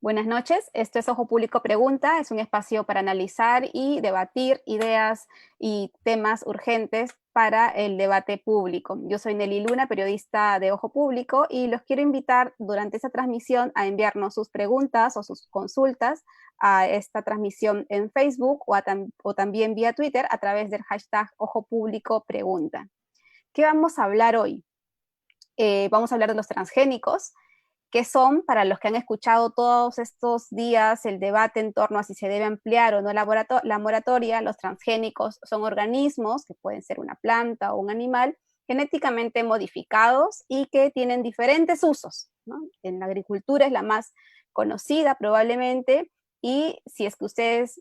Buenas noches, esto es Ojo Público Pregunta, es un espacio para analizar y debatir ideas y temas urgentes para el debate público. Yo soy Nelly Luna, periodista de Ojo Público, y los quiero invitar durante esta transmisión a enviarnos sus preguntas o sus consultas a esta transmisión en Facebook o también vía Twitter a través del hashtag Ojo Público Pregunta. ¿Qué vamos a hablar hoy? Vamos a hablar de los transgénicos, que son, para los que han escuchado todos estos días el debate en torno a si se debe ampliar o no la moratoria. Los transgénicos son organismos, que pueden ser una planta o un animal, genéticamente modificados y que tienen diferentes usos, ¿no? En la agricultura es la más conocida probablemente, y si es que ustedes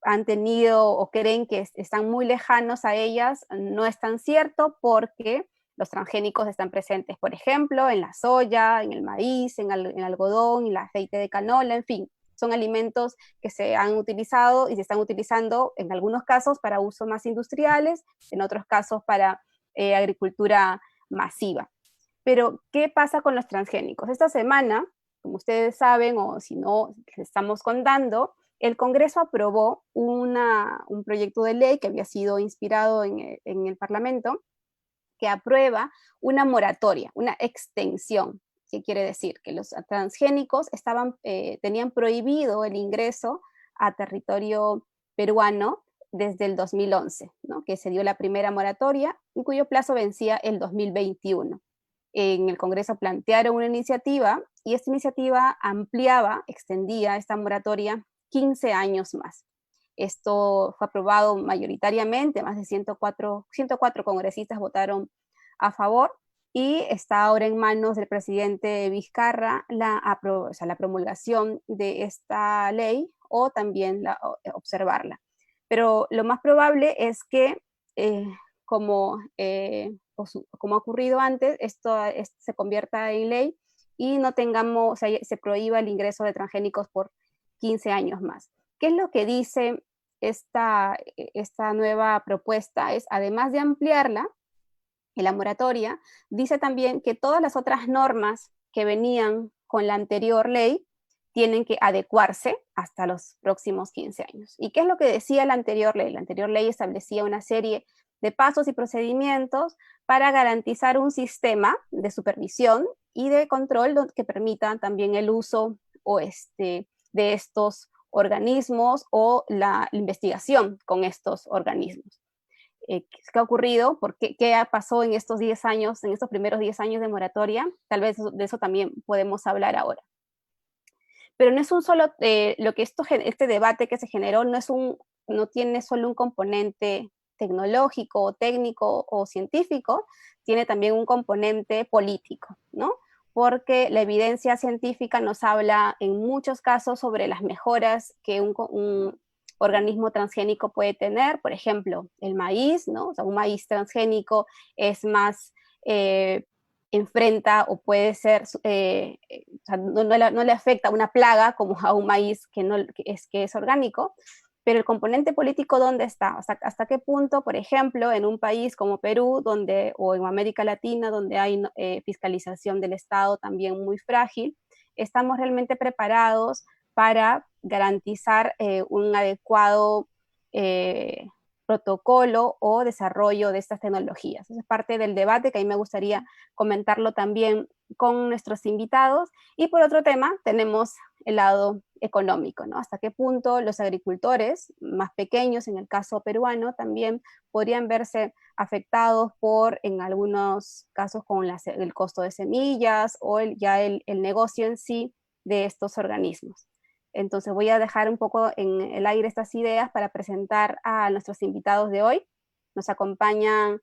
han tenido o creen que están muy lejanos a ellas, no es tan cierto, porque los transgénicos están presentes, por ejemplo, en la soya, en el maíz, en el algodón, en el aceite de canola, en fin. Son alimentos que se han utilizado y se están utilizando en algunos casos para usos más industriales, en otros casos para agricultura masiva. Pero, ¿qué pasa con los transgénicos? Esta semana, como ustedes saben, o si no, les estamos contando, el Congreso aprobó un proyecto de ley que había sido inspirado en el Parlamento, que aprueba una moratoria, una extensión. ¿Qué quiere decir? Que los transgénicos tenían prohibido el ingreso a territorio peruano desde el 2011, ¿no? Que se dio la primera moratoria y cuyo plazo vencía el 2021. En el Congreso plantearon una iniciativa y esta iniciativa extendía esta moratoria 15 años más. Esto fue aprobado mayoritariamente, más de 104 congresistas votaron a favor, y está ahora en manos del presidente Vizcarra la promulgación de esta ley o también observarla. Pero lo más probable es que, como ha ocurrido antes, esto se convierta en ley y no tengamos, o sea, se prohíba el ingreso de transgénicos por 15 años más. ¿Qué es lo que dice esta nueva propuesta? Es, además de ampliarla, en la moratoria, dice también que todas las otras normas que venían con la anterior ley tienen que adecuarse hasta los próximos 15 años. ¿Y qué es lo que decía la anterior ley? La anterior ley establecía una serie de pasos y procedimientos para garantizar un sistema de supervisión y de control que permita también el uso de estos organismos o la investigación con estos organismos. ¿Qué ha ocurrido? ¿Qué pasó en estos 10 años, en estos primeros 10 años de moratoria? Tal vez de eso también podemos hablar ahora. Pero no es un solo, este debate que se generó no tiene solo un componente tecnológico, o técnico o científico, tiene también un componente político, ¿no? Porque la evidencia científica nos habla en muchos casos sobre las mejoras que un organismo transgénico puede tener. Por ejemplo, el maíz, ¿no? O sea, un maíz transgénico es más, enfrenta o puede ser, o sea, no le afecta una plaga como a un maíz que es orgánico. Pero el componente político, ¿dónde está? ¿Hasta qué punto, por ejemplo, en un país como Perú, o en América Latina, donde hay fiscalización del Estado también muy frágil, estamos realmente preparados para garantizar un adecuado protocolo o desarrollo de estas tecnologías? Eso es parte del debate que a mí me gustaría comentarlo también con nuestros invitados. Y por otro tema, tenemos el lado económico, ¿no? Hasta qué punto los agricultores más pequeños, en el caso peruano, también podrían verse afectados en algunos casos, con el costo de semillas o el negocio en sí de estos organismos. Entonces voy a dejar un poco en el aire estas ideas para presentar a nuestros invitados de hoy. Nos acompañan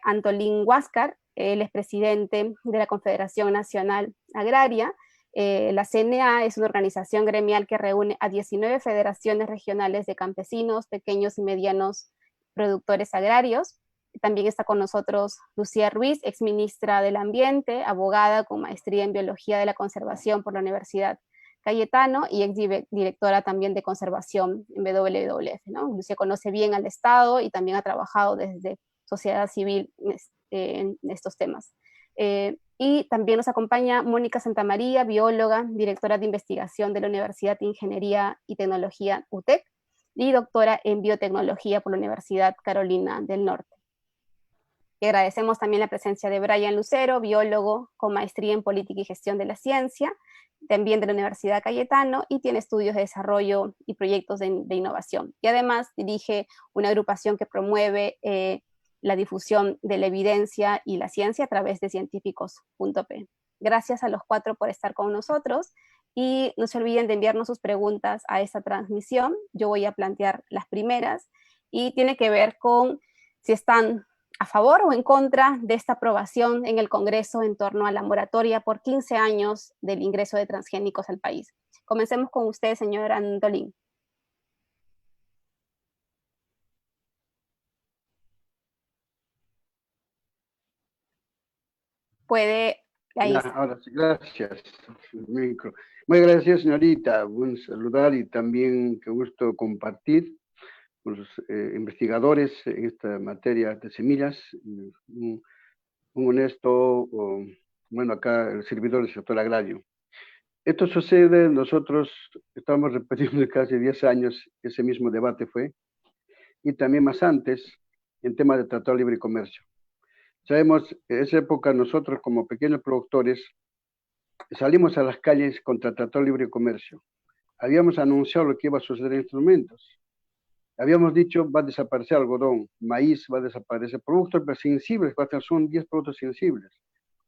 Antolín Huáscar, él es presidente de la Confederación Nacional Agraria. La CNA es una organización gremial que reúne a 19 federaciones regionales de campesinos, pequeños y medianos productores agrarios. También está con nosotros Lucía Ruiz, exministra del Ambiente, abogada con maestría en Biología de la Conservación por la Universidad Cayetano y exdirectora también de conservación en WWF, ¿no? Lucía conoce bien al Estado y también ha trabajado desde sociedad civil en estos temas. Y también nos acompaña Mónica Santamaría, bióloga, directora de investigación de la Universidad de Ingeniería y Tecnología UTEC y doctora en biotecnología por la Universidad Carolina del Norte. Y agradecemos también la presencia de Brian Lucero, biólogo con maestría en política y gestión de la ciencia, también de la Universidad Cayetano, y tiene estudios de desarrollo y proyectos de innovación. Y además dirige una agrupación que promueve la difusión de la evidencia y la ciencia a través de científicos.p. Gracias a los 4 por estar con nosotros y no se olviden de enviarnos sus preguntas a esta transmisión. Yo voy a plantear las primeras y tiene que ver con si están a favor o en contra de esta aprobación en el Congreso en torno a la moratoria por 15 años del ingreso de transgénicos al país. Comencemos con usted, señor Antolín. Puede, ahí está. Ahora sí, gracias. Micro. Muy gracias, señorita. Un saludar y también qué gusto compartir con los investigadores en esta materia de semillas. Un honesto, bueno, acá el servidor del sector agrario. Esto sucede, nosotros estamos repitiendo casi 10 años, ese mismo debate fue, y también más antes, en tema de Tratado de Libre Comercio. Sabemos, en esa época nosotros como pequeños productores salimos a las calles contra el Tratado de Libre Comercio. Habíamos anunciado lo que iba a suceder en estos momentos. Habíamos dicho, va a desaparecer algodón, maíz, va a desaparecer productos sensibles, son 10 productos sensibles.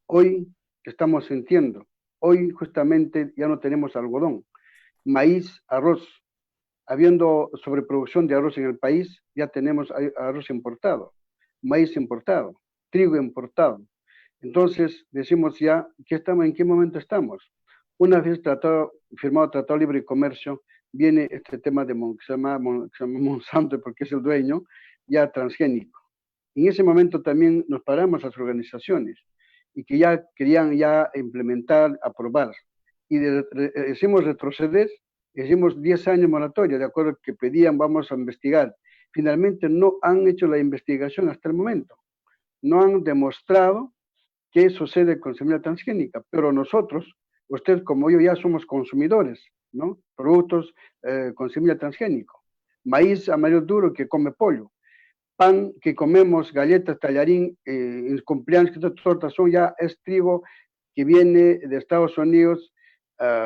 Hoy estamos sintiendo, hoy justamente ya no tenemos algodón, maíz, arroz. Habiendo sobreproducción de arroz en el país, ya tenemos arroz importado, maíz importado, trigo importado. Entonces decimos ya, ¿en qué momento estamos? Una vez firmado Tratado de Libre Comercio, viene este tema que se llama Monsanto, porque es el dueño, ya transgénico. En ese momento también nos paramos las organizaciones y que ya querían ya implementar, aprobar. Y decimos retroceder, hicimos 10 años moratoria, de acuerdo que pedían, vamos a investigar. Finalmente no han hecho la investigación hasta el momento. No han demostrado qué sucede con semilla transgénica, pero nosotros, usted como yo, ya somos consumidores, ¿no? Productos con semilla transgénico. Maíz amarillo duro que come pollo. Pan que comemos, galletas, tallarín, en cumpleaños, que estas tortas son ya, es trigo que viene de Estados Unidos,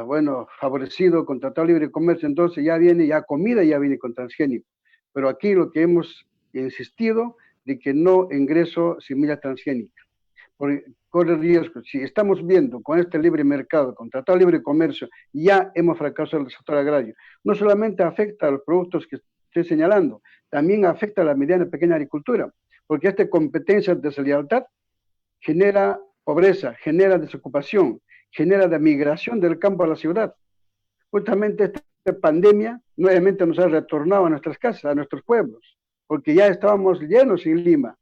bueno, favorecido con Tratado de Libre Comercio, entonces ya viene, ya comida ya viene con transgénico. Pero aquí lo que hemos insistido de que no ingreso semilla transgénica. Porque corre riesgo, si estamos viendo con este libre mercado, con Tratado de Libre Comercio, ya hemos fracasado en el sector agrario. No solamente afecta a los productos que estoy señalando, también afecta a la mediana y pequeña agricultura, porque esta competencia de deslealtad genera pobreza, genera desocupación, genera la migración del campo a la ciudad. Justamente esta pandemia nuevamente nos ha retornado a nuestras casas, a nuestros pueblos, porque ya estábamos llenos en Lima.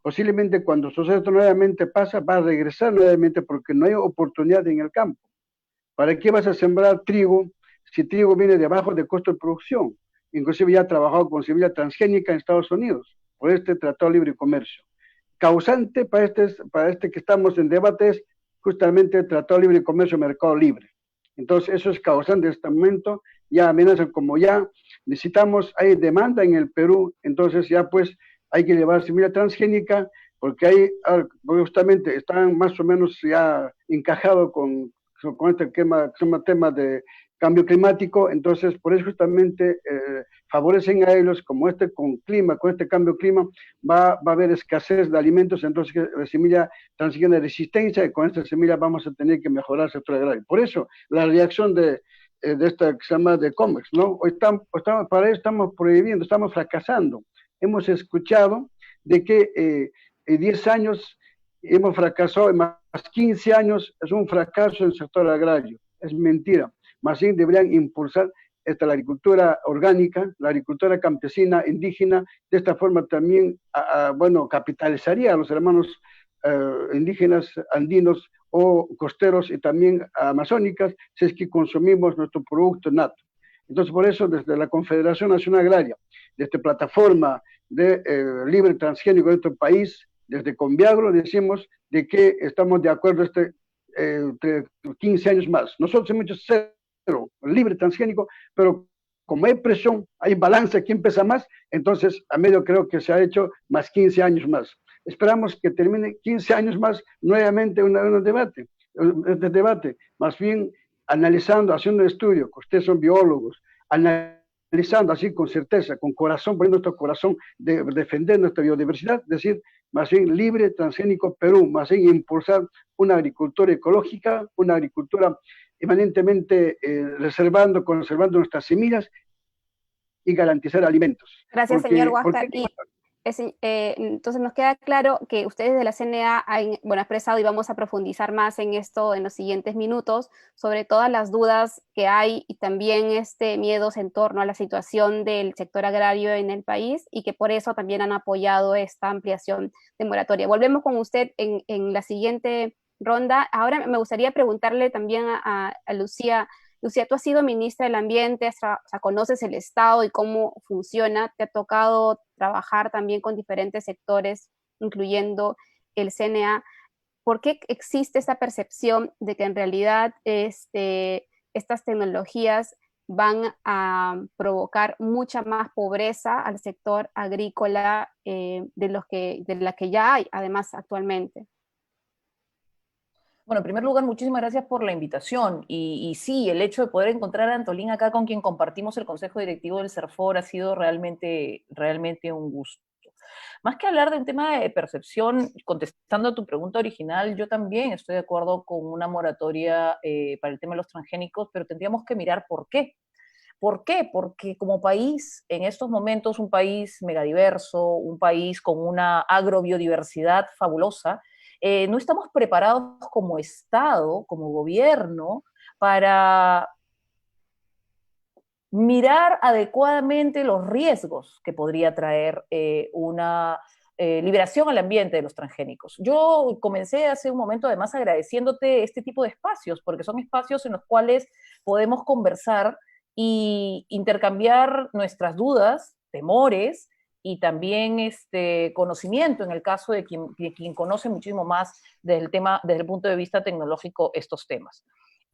Posiblemente cuando suceda esto nuevamente pasa, va a regresar nuevamente porque no hay oportunidad en el campo. ¿Para qué vas a sembrar trigo si trigo viene debajo de costo de producción? Inclusive ya ha trabajado con semilla transgénica en Estados Unidos por este Tratado de Libre Comercio. Causante para este que estamos en debate es justamente el Tratado de Libre Comercio Mercado Libre. Entonces eso es causante en este momento, ya amenazan como ya necesitamos, hay demanda en el Perú, entonces ya pues hay que llevar semilla transgénica porque ahí justamente están más o menos ya encajados con este tema de cambio climático, entonces por eso justamente favorecen a ellos, como con este cambio clima, va a haber escasez de alimentos, entonces la semilla transgénica de resistencia, y con esta semilla vamos a tener que mejorar el sector agrario. Por eso la reacción de esta que se llama de COMEX, ¿no? Hoy para eso estamos prohibiendo, estamos fracasando. Hemos escuchado de que 10 años hemos fracasado, más 15 años es un fracaso en el sector agrario. Es mentira. Más bien deberían impulsar la agricultura orgánica, la agricultura campesina, indígena. De esta forma también, bueno, capitalizaría a los hermanos indígenas, andinos o costeros y también amazónicas, si es que consumimos nuestro producto nato. Entonces, por eso, desde la Confederación Nacional Agraria, desde plataforma de libre transgénico de nuestro país, desde Conviagro decimos de que estamos de acuerdo 15 años más. Nosotros hemos hecho cero, libre transgénico, pero como hay presión, hay balance, quién pesa más, entonces a medio creo que se ha hecho más 15 años más. Esperamos que termine 15 años más nuevamente un debate, más bien analizando, haciendo un estudio, que ustedes son biólogos, analizando así con certeza, con corazón, poniendo nuestro corazón de defender nuestra biodiversidad, decir, más bien libre, transgénico Perú, más bien impulsar una agricultura ecológica, una agricultura eminentemente conservando nuestras semillas y garantizar alimentos. Gracias, señor Huáscar. Entonces nos queda claro que ustedes de la CNA han expresado y vamos a profundizar más en esto en los siguientes minutos, sobre todas las dudas que hay y también miedos en torno a la situación del sector agrario en el país y que por eso también han apoyado esta ampliación de moratoria. Volvemos con usted en la siguiente ronda. Ahora me gustaría preguntarle también a Lucía. Lucía, tú has sido ministra del Ambiente, conoces el Estado y cómo funciona, te ha tocado trabajar también con diferentes sectores, incluyendo el CNA. ¿Por qué existe esa percepción de que en realidad estas tecnologías van a provocar mucha más pobreza al sector agrícola de la que ya hay, además, actualmente? Bueno, en primer lugar, muchísimas gracias por la invitación. Y sí, el hecho de poder encontrar a Antolín acá, con quien compartimos el Consejo Directivo del CERFOR, ha sido realmente un gusto. Más que hablar de un tema de percepción, contestando a tu pregunta original, yo también estoy de acuerdo con una moratoria para el tema de los transgénicos, pero tendríamos que mirar por qué. ¿Por qué? Porque como país, en estos momentos, un país megadiverso, un país con una agrobiodiversidad fabulosa, no estamos preparados como Estado, como gobierno, para mirar adecuadamente los riesgos que podría traer una liberación al ambiente de los transgénicos. Yo comencé hace un momento además agradeciéndote este tipo de espacios, porque son espacios en los cuales podemos conversar y intercambiar nuestras dudas, temores, y también conocimiento en el caso de quien conoce muchísimo más desde el punto de vista tecnológico estos temas.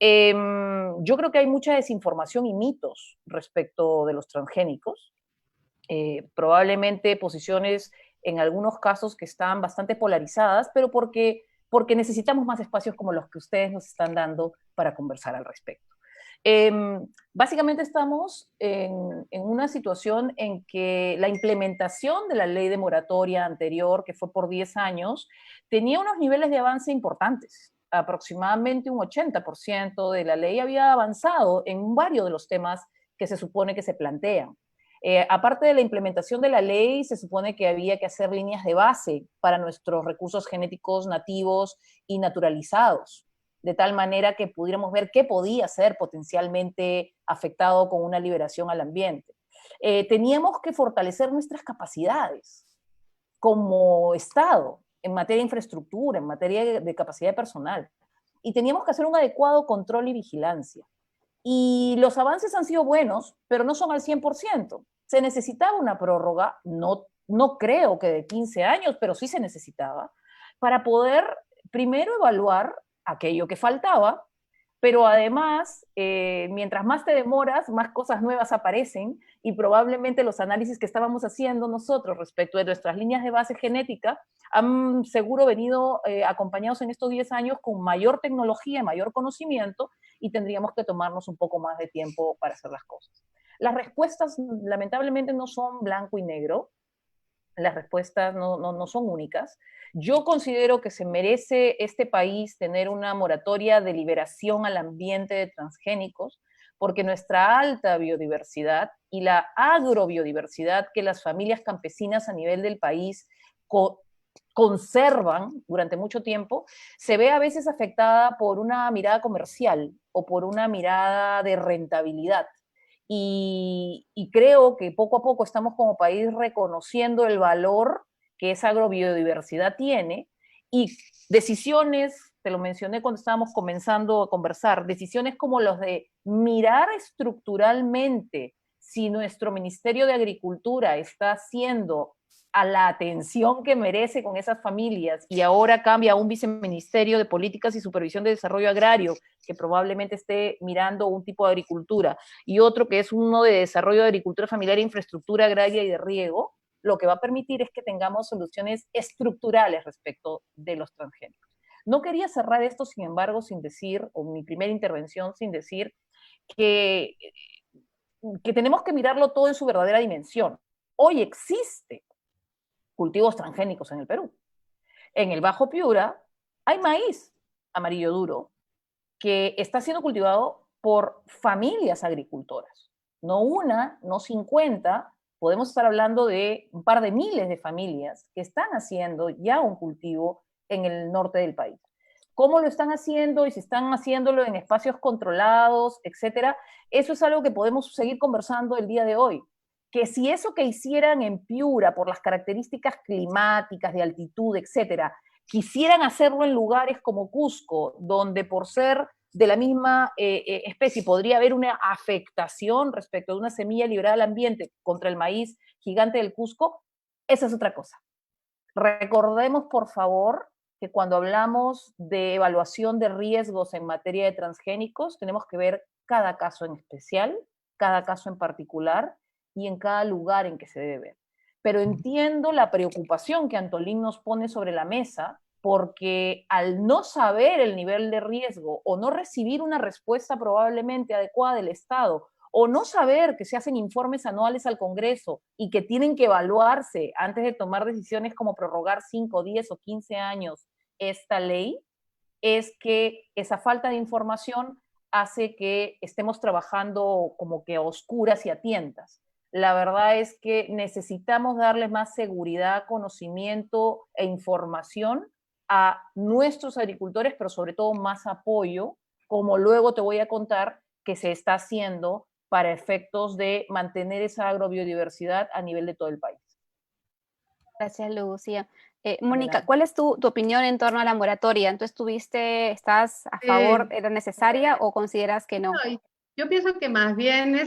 Yo creo que hay mucha desinformación y mitos respecto de los transgénicos, probablemente posiciones en algunos casos que están bastante polarizadas, pero porque necesitamos más espacios como los que ustedes nos están dando para conversar al respecto. Básicamente estamos en una situación en que la implementación de la ley de moratoria anterior, que fue por 10 años, tenía unos niveles de avance importantes. Aproximadamente un 80% de la ley había avanzado en varios de los temas que se supone que se plantean. Aparte de la implementación de la ley, se supone que había que hacer líneas de base para nuestros recursos genéticos nativos y naturalizados, de tal manera que pudiéramos ver qué podía ser potencialmente afectado con una liberación al ambiente. Teníamos que fortalecer nuestras capacidades como Estado en materia de infraestructura, en materia de capacidad personal, y teníamos que hacer un adecuado control y vigilancia. Y los avances han sido buenos, pero no son al 100%. Se necesitaba una prórroga, no creo que de 15 años, pero sí se necesitaba, para poder primero evaluar aquello que faltaba, pero además, mientras más te demoras, más cosas nuevas aparecen y probablemente los análisis que estábamos haciendo nosotros respecto de nuestras líneas de base genética han seguro venido acompañados en estos 10 años con mayor tecnología, mayor conocimiento, y tendríamos que tomarnos un poco más de tiempo para hacer las cosas. Las respuestas lamentablemente no son blanco y negro, las respuestas no son únicas. Yo considero que se merece este país tener una moratoria de liberación al ambiente de transgénicos, porque nuestra alta biodiversidad y la agrobiodiversidad que las familias campesinas a nivel del país conservan durante mucho tiempo, se ve a veces afectada por una mirada comercial o por una mirada de rentabilidad. Y creo que poco a poco estamos como país reconociendo el valor que esa agrobiodiversidad tiene, y decisiones, te lo mencioné cuando estábamos comenzando a conversar, decisiones como los de mirar estructuralmente si nuestro Ministerio de Agricultura está haciendo a la atención que merece con esas familias y ahora cambia a un viceministerio de Políticas y Supervisión de Desarrollo Agrario, que probablemente esté mirando un tipo de agricultura, y otro que es uno de Desarrollo de Agricultura Familiar e Infraestructura Agraria y de Riego, lo que va a permitir es que tengamos soluciones estructurales respecto de los transgénicos. No quería cerrar esto, sin embargo, sin decir, o mi primera intervención sin decir, que tenemos que mirarlo todo en su verdadera dimensión. Hoy existe cultivos transgénicos en el Perú. En el Bajo Piura hay maíz amarillo duro que está siendo cultivado por familias agricultoras. No una, no 50, podemos estar hablando de un par de miles de familias que están haciendo ya un cultivo en el norte del país. ¿Cómo lo están haciendo y si están haciéndolo en espacios controlados, etcétera? Eso es algo que podemos seguir conversando el día de hoy. Que si eso que hicieran en Piura, por las características climáticas, de altitud, etcétera, quisieran hacerlo en lugares como Cusco, donde por ser de la misma especie podría haber una afectación respecto de una semilla liberada al ambiente contra el maíz gigante del Cusco, esa es otra cosa. Recordemos, por favor, que cuando hablamos de evaluación de riesgos en materia de transgénicos, tenemos que ver cada caso en especial, cada caso en particular, y en cada lugar en que se debe ver. Pero entiendo la preocupación que Antolín nos pone sobre la mesa, porque al no saber el nivel de riesgo o no recibir una respuesta probablemente adecuada del Estado, o no saber que se hacen informes anuales al Congreso y que tienen que evaluarse antes de tomar decisiones como prorrogar 5, 10 o 15 años esta ley, es que esa falta de información hace que estemos trabajando como que a oscuras y a tientas. La verdad es que necesitamos darle más seguridad, conocimiento e información a nuestros agricultores, pero sobre todo más apoyo, como luego te voy a contar que se está haciendo para efectos de mantener esa agrobiodiversidad a nivel de todo el país. Gracias, Lucía. Mónica, ¿cuál es tu opinión en torno a la moratoria? ¿Tú estás a favor, era necesaria o consideras que no? Yo pienso que más bien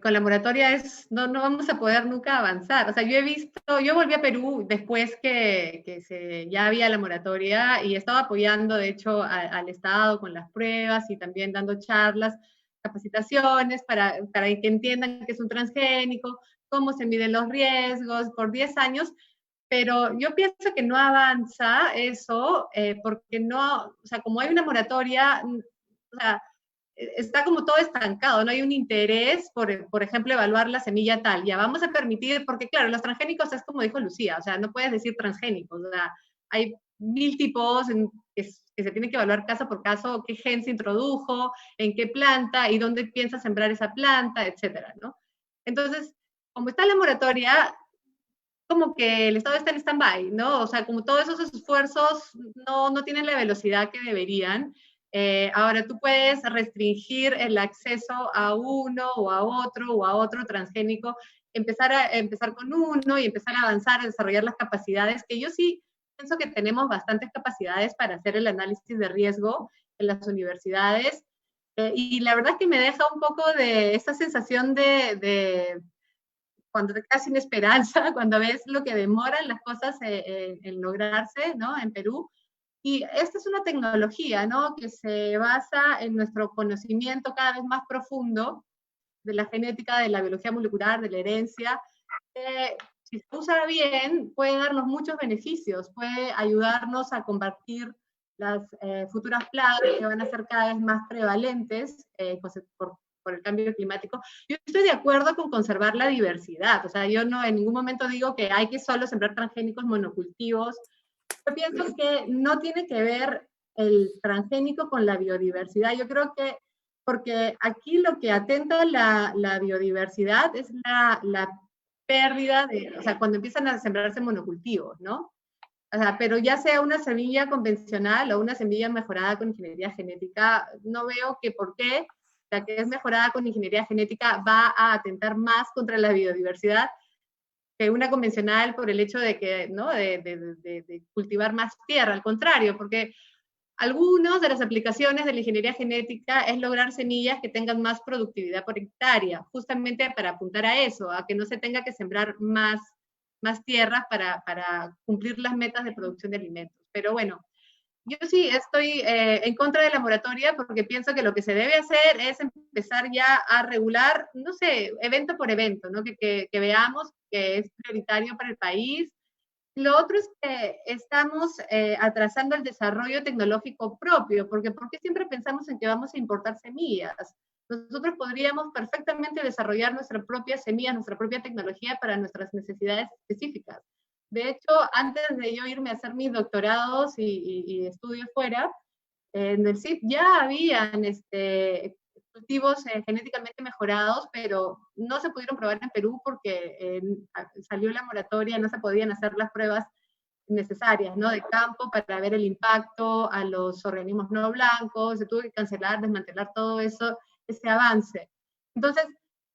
con la moratoria no vamos a poder nunca avanzar. O sea, yo volví a Perú después que ya había la moratoria y estaba apoyando, de hecho, al Estado con las pruebas y también dando charlas, capacitaciones para que entiendan que es un transgénico, cómo se miden los riesgos por 10 años. Pero yo pienso que no avanza eso porque no, o sea, como hay una moratoria, o sea, está como todo estancado, no hay un interés por ejemplo, evaluar la semilla tal, ya vamos a permitir, porque claro, los transgénicos es como dijo Lucía, o sea, no puedes decir transgénicos, o sea, hay 1000 tipos que se tienen que evaluar caso por caso, qué gen se introdujo, en qué planta y dónde piensa sembrar esa planta, etcétera, ¿no? Entonces, como está la moratoria, como que el Estado está en stand-by, ¿no? O sea, como todos esos esfuerzos no tienen la velocidad que deberían. Ahora tú puedes restringir el acceso a uno o a otro transgénico, empezar con uno y empezar a avanzar, a desarrollar las capacidades, que yo sí pienso que tenemos bastantes capacidades para hacer el análisis de riesgo en las universidades. Y la verdad es que me deja un poco de esa sensación de cuando te quedas sin esperanza, cuando ves lo que demoran las cosas en lograrse, ¿no? En Perú. Y esta es una tecnología, ¿no? Que se basa en nuestro conocimiento cada vez más profundo de la genética, de la biología molecular, de la herencia. Si se usa bien, puede darnos muchos beneficios, puede ayudarnos a combatir las futuras plagas que van a ser cada vez más prevalentes por el cambio climático. Yo estoy de acuerdo con conservar la diversidad, o sea, yo no en ningún momento digo que hay que solo sembrar transgénicos monocultivos. Yo pienso que no tiene que ver el transgénico con la biodiversidad. Yo creo que, porque aquí lo que atenta la biodiversidad es la pérdida o sea, cuando empiezan a sembrarse monocultivos, ¿no? O sea, pero ya sea una semilla convencional o una semilla mejorada con ingeniería genética, no veo que por qué la que es mejorada con ingeniería genética va a atentar más contra la biodiversidad que una convencional por el hecho de que, ¿no? de cultivar más tierra, al contrario, porque Algunas de las aplicaciones de la ingeniería genética es lograr semillas que tengan más productividad por hectárea, justamente para apuntar a eso, a que no se tenga que sembrar más tierras para cumplir las metas de producción de alimentos. Pero bueno, yo sí estoy en contra de la moratoria porque pienso que lo que se debe hacer es empezar ya a regular, no sé, evento por evento, ¿no? Que veamos que es prioritario para el país. Lo otro es que estamos atrasando el desarrollo tecnológico propio, porque ¿por qué siempre pensamos en que vamos a importar semillas? Nosotros podríamos perfectamente desarrollar nuestra propia semilla, nuestra propia tecnología para nuestras necesidades específicas. De hecho, antes de yo irme a hacer mis doctorados y estudios fuera, en el CIP ya habían cultivos genéticamente mejorados, pero no se pudieron probar en Perú porque salió la moratoria, no se podían hacer las pruebas necesarias, ¿no? De campo para ver el impacto a los organismos no blancos, se tuvo que cancelar, desmantelar todo eso, ese avance. Entonces,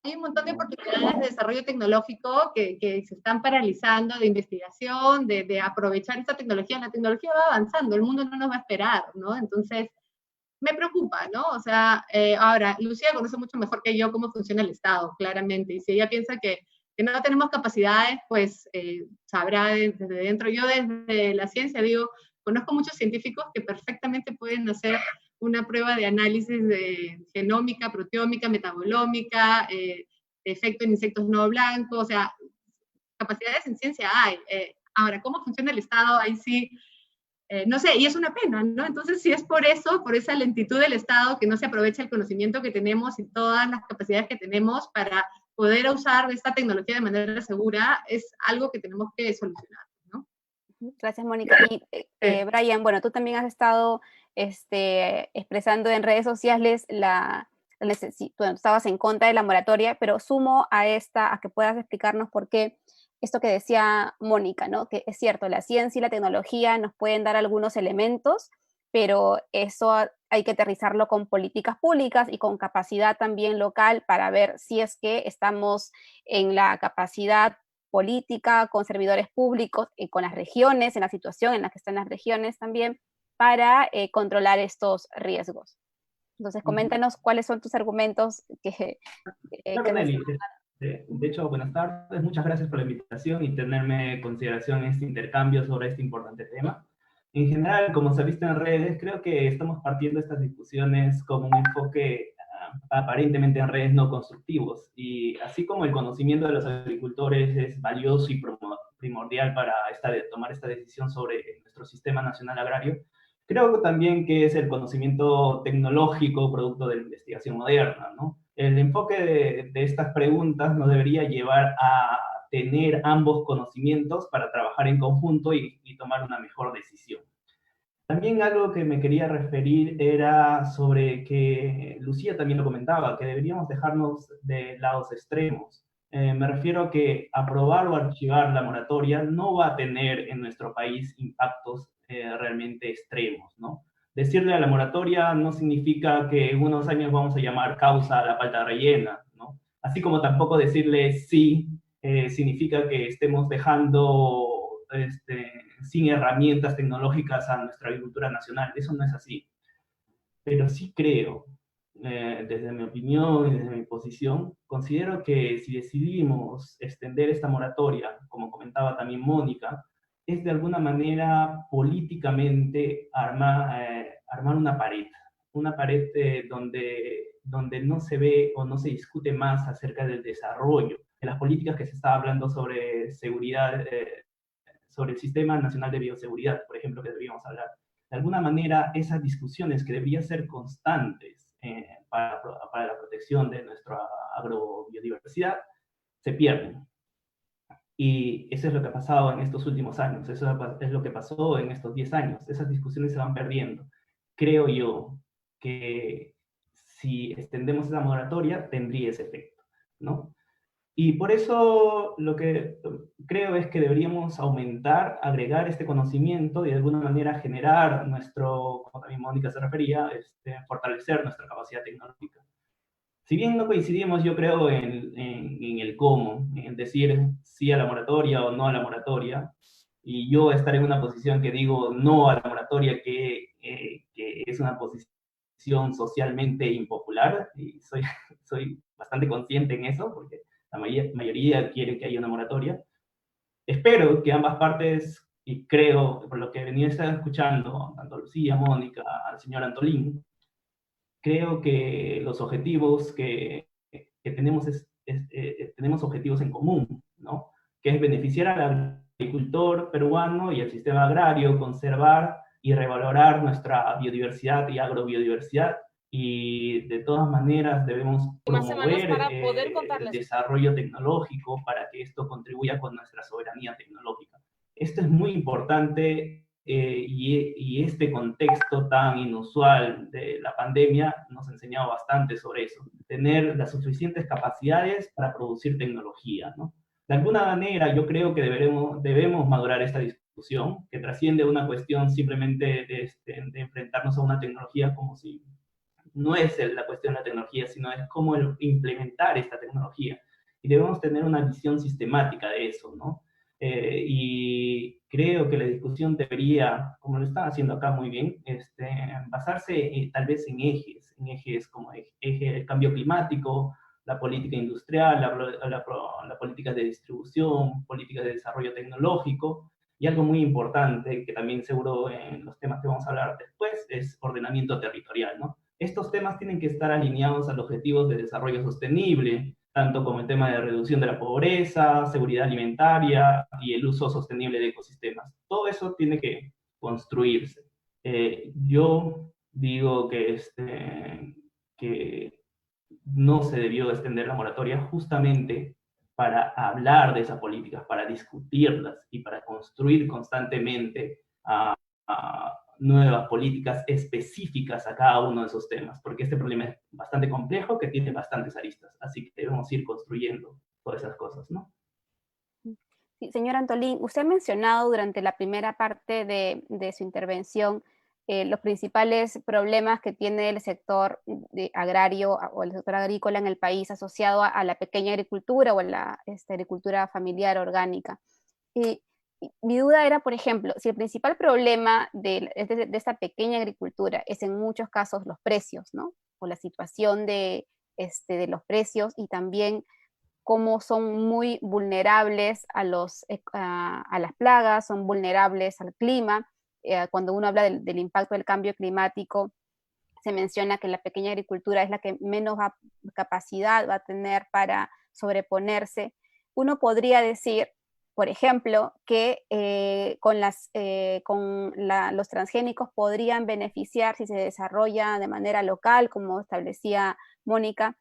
hay un montón de oportunidades de desarrollo tecnológico que se están paralizando, de investigación, de aprovechar esta tecnología. La tecnología va avanzando, el mundo no nos va a esperar, ¿no? Entonces, me preocupa, ¿no? O sea, ahora, Lucía conoce mucho mejor que yo cómo funciona el Estado, claramente, y si ella piensa que no tenemos capacidades, pues sabrá desde dentro. Yo desde la ciencia digo, conozco muchos científicos que perfectamente pueden hacer una prueba de análisis de genómica, proteómica, metabolómica, efecto en insectos no blancos, o sea, capacidades en ciencia hay. Ahora, ¿cómo funciona el Estado? Ahí sí, no sé, y es una pena, ¿no? Entonces, si es por eso, por esa lentitud del Estado, que no se aprovecha el conocimiento que tenemos y todas las capacidades que tenemos para poder usar esta tecnología de manera segura, es algo que tenemos que solucionar, ¿no? Gracias, Mónica. Y Brian, bueno, tú también has estado expresando en redes sociales bueno, tú estabas en contra de la moratoria, pero sumo a que puedas explicarnos por qué esto que decía Mónica, ¿no? Que es cierto, la ciencia y la tecnología nos pueden dar algunos elementos, pero eso hay que aterrizarlo con políticas públicas y con capacidad también local para ver si es que estamos en la capacidad política, con servidores públicos, con las regiones, en la situación en la que están las regiones también, para controlar estos riesgos. Entonces, coméntanos cuáles son tus argumentos Claro, Nelly. De hecho, buenas tardes, muchas gracias por la invitación y tenerme en consideración este intercambio sobre este importante tema. En general, como se ha visto en redes, creo que estamos partiendo estas discusiones con un enfoque aparentemente en redes no constructivos. Y así como el conocimiento de los agricultores es valioso y primordial para tomar esta decisión sobre nuestro sistema nacional agrario, creo también que es el conocimiento tecnológico producto de la investigación moderna, ¿no? El enfoque de estas preguntas nos debería llevar a tener ambos conocimientos para trabajar en conjunto y tomar una mejor decisión. También algo que me quería referir era sobre que Lucía también lo comentaba, que deberíamos dejarnos de lados extremos. Me refiero a que aprobar o archivar la moratoria no va a tener en nuestro país impactos realmente extremos, ¿no? Decirle a la moratoria no significa que en unos años vamos a llamar causa a la palta rellena, ¿no? Así como tampoco decirle sí significa que estemos dejando sin herramientas tecnológicas a nuestra agricultura nacional. Eso no es así. Pero sí creo, desde mi opinión y desde mi posición, considero que si decidimos extender esta moratoria, como comentaba también Mónica, es de alguna manera políticamente armar una pared donde no se ve o no se discute más acerca del desarrollo, de las políticas que se está hablando sobre seguridad, sobre el Sistema Nacional de Bioseguridad, por ejemplo, que deberíamos hablar. De alguna manera, esas discusiones que deberían ser constantes para la protección de nuestra agrobiodiversidad se pierden. Y eso es lo que ha pasado en estos últimos años, eso es lo que pasó en estos 10 años. Esas discusiones se van perdiendo. Creo yo que si extendemos esa moratoria, tendría ese efecto, ¿no? Y por eso lo que creo es que deberíamos agregar este conocimiento y de alguna manera generar como también Mónica se refería, fortalecer nuestra capacidad tecnológica. Si bien no coincidimos, yo creo, en el cómo, en decir sí a la moratoria o no a la moratoria, y yo estar en una posición que digo no a la moratoria, que es una posición socialmente impopular, y soy bastante consciente en eso, porque la mayoría quiere que haya una moratoria. Espero que ambas partes, y creo, por lo que venía escuchando, tanto a Lucía, Mónica, al señor Antolín, creo que los objetivos que tenemos tenemos objetivos en común, ¿no? Que es beneficiar al agricultor peruano y al sistema agrario, conservar y revalorar nuestra biodiversidad y agrobiodiversidad, y de todas maneras debemos promover el desarrollo tecnológico para que esto contribuya con nuestra soberanía tecnológica. Esto es muy importante, y este contexto tan inusual de la pandemia nos ha enseñado bastante sobre eso, tener las suficientes capacidades para producir tecnología, ¿no? De alguna manera yo creo que debemos madurar esta discusión, que trasciende una cuestión simplemente de enfrentarnos a una tecnología como si no es la cuestión de la tecnología, sino es cómo implementar esta tecnología. Y debemos tener una visión sistemática de eso, ¿no? Y creo que la discusión debería, como lo están haciendo acá muy bien, basarse tal vez en ejes como el cambio climático, la política industrial, la política de distribución, políticas de desarrollo tecnológico, y algo muy importante, que también seguro en los temas que vamos a hablar después, es ordenamiento territorial, ¿no? Estos temas tienen que estar alineados a los objetivos de desarrollo sostenible, tanto como el tema de reducción de la pobreza, seguridad alimentaria y el uso sostenible de ecosistemas. Todo eso tiene que construirse. Yo digo que no se debió extender la moratoria justamente para hablar de esas políticas, para discutirlas y para construir constantemente nuevas políticas específicas a cada uno de esos temas, porque este problema es bastante complejo, que tiene bastantes aristas, así que debemos ir construyendo todas esas cosas, ¿no? Sí, señor Antolín, usted ha mencionado durante la primera parte de su intervención los principales problemas que tiene el sector agrario o el sector agrícola en el país asociado a la pequeña agricultura o a la agricultura familiar orgánica. Y mi duda era, por ejemplo, si el principal problema de esta pequeña agricultura es en muchos casos los precios, ¿no? O la situación de los precios, y también cómo son muy vulnerables a las plagas, son vulnerables al clima. Cuando uno habla del impacto del cambio climático, se menciona que la pequeña agricultura es la que menos capacidad va a tener para sobreponerse. Uno podría decir, por ejemplo, que los transgénicos podrían beneficiar si se desarrolla de manera local, como establecía Mónica,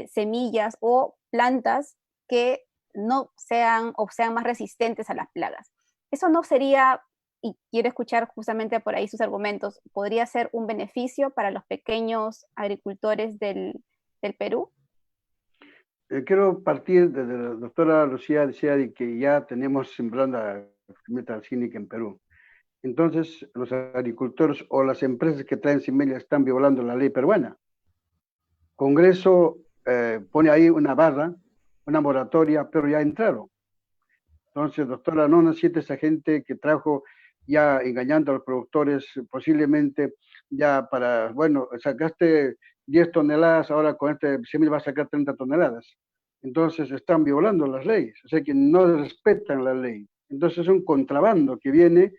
semillas o plantas que no sean o sean más resistentes a las plagas. Eso no sería, y quiero escuchar justamente por ahí sus argumentos, ¿podría ser un beneficio para los pequeños agricultores del Perú? Quiero partir desde la doctora Lucía, decía de que ya tenemos sembrando la transgénica en Perú. Entonces, los agricultores o las empresas que traen semillas están violando la ley peruana. Congreso pone ahí una barra, una moratoria, pero ya entraron. Entonces, doctora, no necesita esa gente que trajo ya engañando a los productores, posiblemente ya para, bueno, sacaste 10 toneladas, ahora con este semilla va a sacar 30 toneladas. Entonces están violando las leyes, o sea que no respetan la ley. Entonces es un contrabando que viene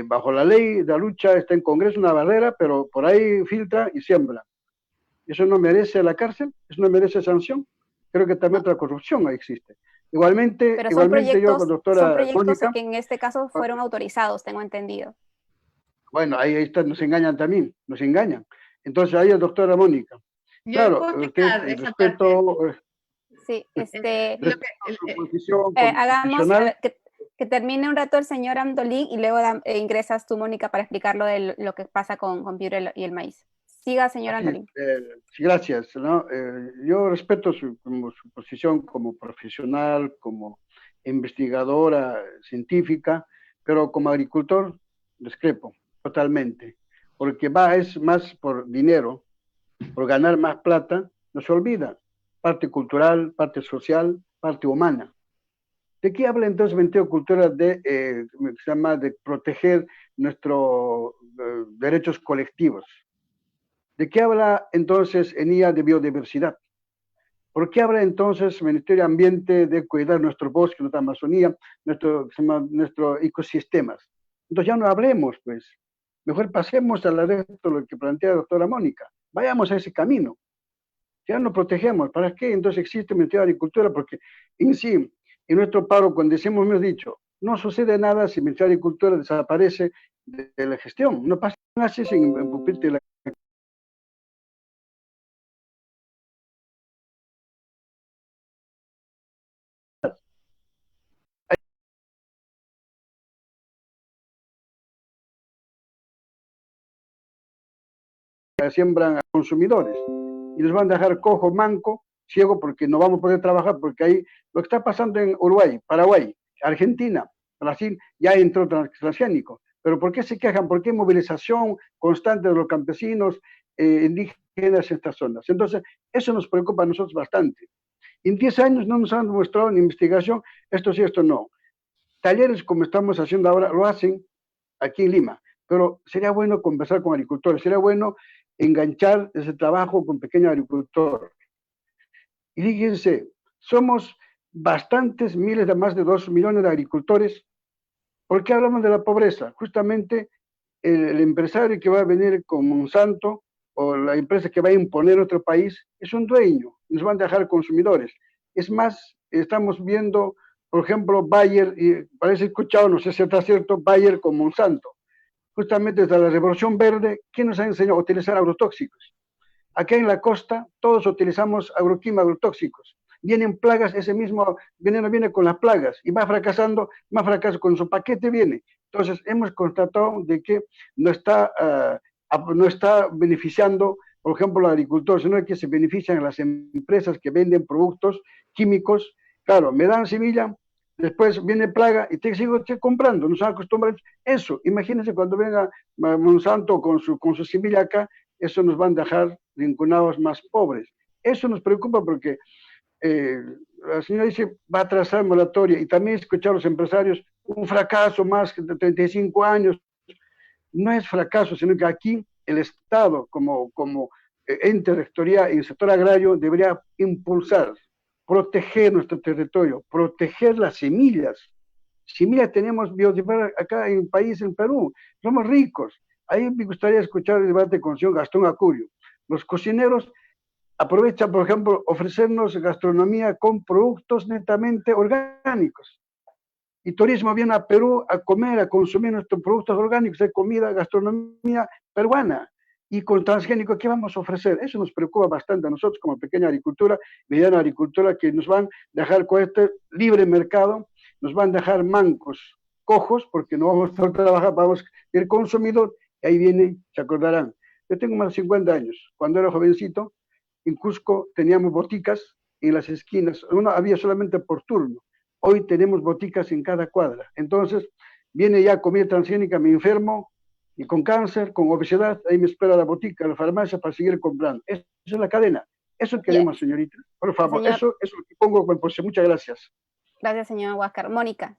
bajo la ley de la lucha, está en Congreso una barrera, pero por ahí filtra y siembra. ¿Eso no merece la cárcel? ¿Eso no merece sanción? Creo que también otra corrupción ahí existe. Igualmente, pero son proyectos, yo, doctora son proyectos Mónica, que en este caso fueron autorizados, tengo entendido. Bueno, ahí está, nos engañan también, nos engañan. Entonces, ahí es doctora Mónica. Yo claro, usted, respeto... Sí, hagamos que termine un rato el señor Antolín y luego ingresas tú, Mónica, para explicar lo que pasa con Piura y el maíz. Siga, señor Antolín. Sí, gracias. ¿No? Yo respeto su posición como profesional, como investigadora científica, pero como agricultor discrepo totalmente, porque es más por dinero, por ganar más plata, no se olvida, parte cultural, parte social, parte humana. ¿De qué habla entonces Venticultura de proteger nuestros derechos colectivos? ¿De qué habla entonces ENIA de biodiversidad? ¿Por qué habla entonces el Ministerio de Ambiente de cuidar nuestro bosque, nuestra Amazonía, nuestros ecosistemas? Entonces ya no hablemos, pues. Mejor pasemos al resto de lo que plantea la doctora Mónica. Vayamos a ese camino. Ya no protegemos. ¿Para qué entonces existe el Ministerio de Agricultura? Porque en sí, en nuestro paro, cuando decimos, hemos dicho, no sucede nada si el Ministerio de Agricultura desaparece de la gestión. No pasa nada sin pupitre de la siembran a consumidores y los van a dejar cojo, manco, ciego, porque no vamos a poder trabajar, porque ahí lo que está pasando en Uruguay, Paraguay, Argentina, Brasil, ya entró transgénico. Pero ¿por qué se quejan? ¿Por qué movilización constante de los campesinos indígenas en estas zonas? Entonces, eso nos preocupa a nosotros bastante. En 10 años no nos han demostrado en investigación esto sí, esto no. Talleres como estamos haciendo ahora lo hacen aquí en Lima, pero sería bueno conversar con agricultores, sería bueno enganchar ese trabajo con pequeño agricultor. Y fíjense, somos bastantes miles, de más de 2 millones de agricultores. ¿Por qué hablamos de la pobreza? Justamente el empresario que va a venir con Monsanto o la empresa que va a imponer otro país es un dueño, nos van a dejar consumidores. Es más, estamos viendo, por ejemplo, Bayer, y parece escuchado, no sé si está cierto, Bayer con Monsanto. Justamente desde la Revolución Verde, ¿quién nos ha enseñado a utilizar agrotóxicos? Aquí en la costa todos utilizamos agroquímicos, agrotóxicos. Vienen plagas, ese mismo veneno viene con las plagas y va fracasando, más fracaso con su paquete viene. Entonces hemos constatado de que no está beneficiando, por ejemplo, los agricultores, sino que se benefician las empresas que venden productos químicos. Claro, me dan semilla, después viene plaga y te sigo comprando, nos han acostumbrado a eso. Imagínense cuando venga Monsanto con su semilla acá, eso nos van a dejar rinconados más pobres. Eso nos preocupa porque la señora dice, va a trazar moratoria, y también escuchar a los empresarios, un fracaso más de 35 años. No es fracaso, sino que aquí el Estado, como ente rectoría y el sector agrario, debería impulsar, proteger nuestro territorio, proteger las semillas. Semillas tenemos biodiversidad acá en el país, en Perú, somos ricos. Ahí me gustaría escuchar el debate con el señor Gastón Acurio. Los cocineros aprovechan, por ejemplo, ofrecernos gastronomía con productos netamente orgánicos. Y turismo viene a Perú a comer, a consumir nuestros productos orgánicos, de comida, gastronomía peruana. Y con transgénico, ¿qué vamos a ofrecer? Eso nos preocupa bastante a nosotros como pequeña agricultura, mediana agricultura, que nos van a dejar con este libre mercado, nos van a dejar mancos, cojos, porque no vamos a poder trabajar, vamos a ir consumidor, y ahí viene, se acordarán. Yo tengo más de 50 años. Cuando era jovencito, en Cusco teníamos boticas en las esquinas, había solamente por turno. Hoy tenemos boticas en cada cuadra. Entonces, viene ya comida transgénica, me enfermo, y con cáncer, con obesidad, ahí me espera la botica, la farmacia para seguir comprando. Eso es la cadena. Eso queremos, señorita. Por favor, señor, eso es lo que pongo por si. Muchas gracias. Gracias, señor Huáscar. Mónica.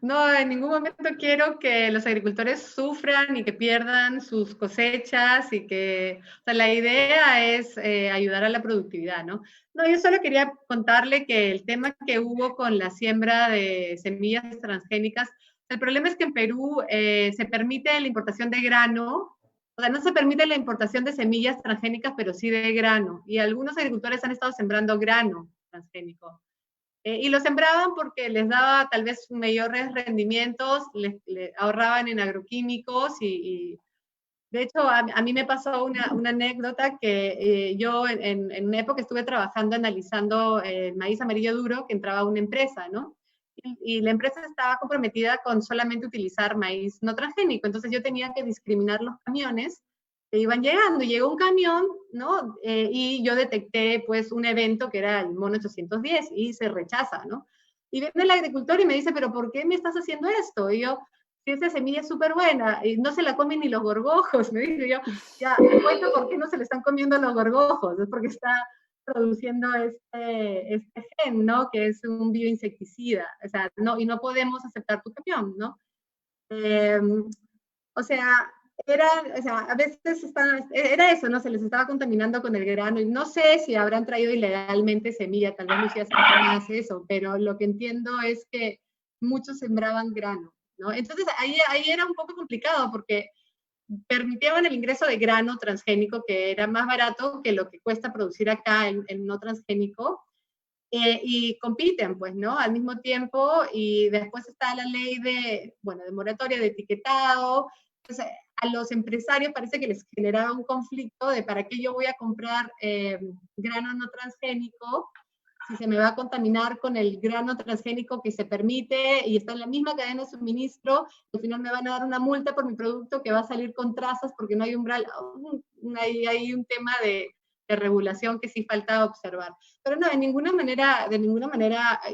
No, en ningún momento quiero que los agricultores sufran y que pierdan sus cosechas y que, o sea, la idea es ayudar a la productividad, ¿no? No, yo solo quería contarle que el tema que hubo con la siembra de semillas transgénicas, el problema es que en Perú se permite la importación de grano, o sea, no se permite la importación de semillas transgénicas, pero sí de grano, y algunos agricultores han estado sembrando grano transgénico. Y lo sembraban porque les daba tal vez mayores rendimientos, les ahorraban en agroquímicos y de hecho a mí me pasó una anécdota que yo en una época estuve trabajando analizando maíz amarillo duro que entraba a una empresa, ¿no? Y la empresa estaba comprometida con solamente utilizar maíz no transgénico, entonces yo tenía que discriminar los camiones que iban llegando. Llegó un camión, ¿no? Y yo detecté, pues, un evento que era el mono 810 y se rechaza, ¿no? Y viene el agricultor y me dice, ¿pero por qué me estás haciendo esto? Y yo, si esa semilla es súper buena, y no se la comen ni los gorgojos, me dice yo, ya, me cuento por qué no se le están comiendo los gorgojos, es porque está produciendo este gen, ¿no? Que es un bioinsecticida, o sea, no, y no podemos aceptar tu camión, ¿no? O sea, a veces era eso, ¿no? Se les estaba contaminando con el grano, y no sé si habrán traído ilegalmente semilla, tal vez Lucía Santana hace eso, pero lo que entiendo es que muchos sembraban grano, ¿no? Entonces ahí era un poco complicado, porque permitían el ingreso de grano transgénico, que era más barato que lo que cuesta producir acá el no transgénico, y compiten, pues, ¿no? Al mismo tiempo, y después está la ley de moratoria de etiquetado. Entonces, a los empresarios parece que les generaba un conflicto de para qué yo voy a comprar grano no transgénico si se me va a contaminar con el grano transgénico que se permite y está en la misma cadena de suministro. Al final me van a dar una multa por mi producto que va a salir con trazas porque no hay umbral. Hay un tema de regulación que sí falta observar. Pero no, de ninguna manera,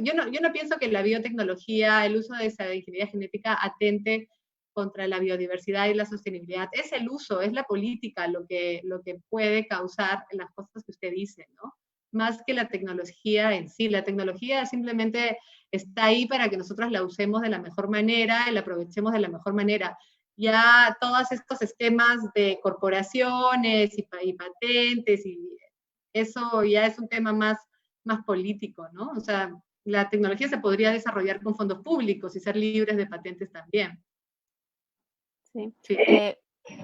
yo no pienso que la biotecnología, el uso de esa ingeniería genética atente contra la biodiversidad y la sostenibilidad. Es el uso, es la política lo que puede causar las cosas que usted dice, ¿no? Más que la tecnología en sí. La tecnología simplemente está ahí para que nosotros la usemos de la mejor manera y la aprovechemos de la mejor manera. Ya todos estos esquemas de corporaciones y patentes, y eso ya es un tema más político, ¿no? O sea, la tecnología se podría desarrollar con fondos públicos y ser libres de patentes también. Sí. Sí.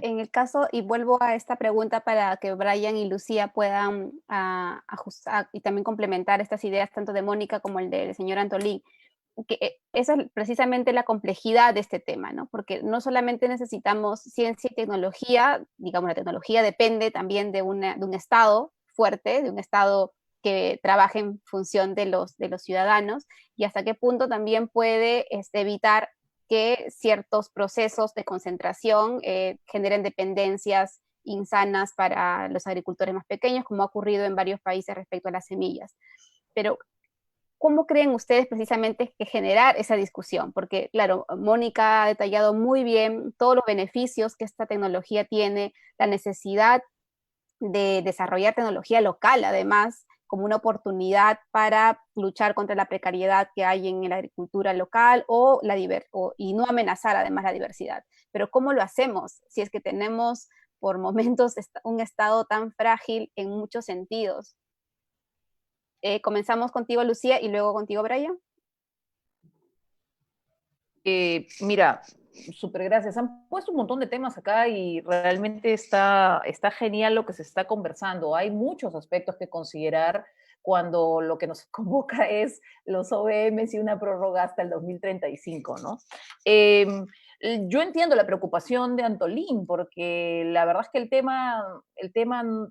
En el caso, y vuelvo a esta pregunta para que Brian y Lucía puedan ajustar y también complementar estas ideas tanto de Mónica como el del señor Antolín, que esa es precisamente la complejidad de este tema, ¿no? Porque no solamente necesitamos ciencia y tecnología, digamos, la tecnología depende también de un Estado fuerte, de un Estado que trabaje en función de los ciudadanos, y hasta qué punto también puede evitar que ciertos procesos de concentración generen dependencias insanas para los agricultores más pequeños, como ha ocurrido en varios países respecto a las semillas. Pero, ¿cómo creen ustedes precisamente que generar esa discusión? Porque, claro, Mónica ha detallado muy bien todos los beneficios que esta tecnología tiene, la necesidad de desarrollar tecnología local, además, como una oportunidad para luchar contra la precariedad que hay en la agricultura local y no amenazar además la diversidad. Pero ¿cómo lo hacemos si es que tenemos por momentos un Estado tan frágil en muchos sentidos? Comenzamos contigo, Lucía, y luego contigo, Brian. Mira, súper gracias. Han puesto un montón de temas acá y realmente está genial lo que se está conversando. Hay muchos aspectos que considerar cuando lo que nos convoca es los OVMs y una prórroga hasta el 2035, ¿no? Yo entiendo la preocupación de Antolín, porque la verdad es que el tema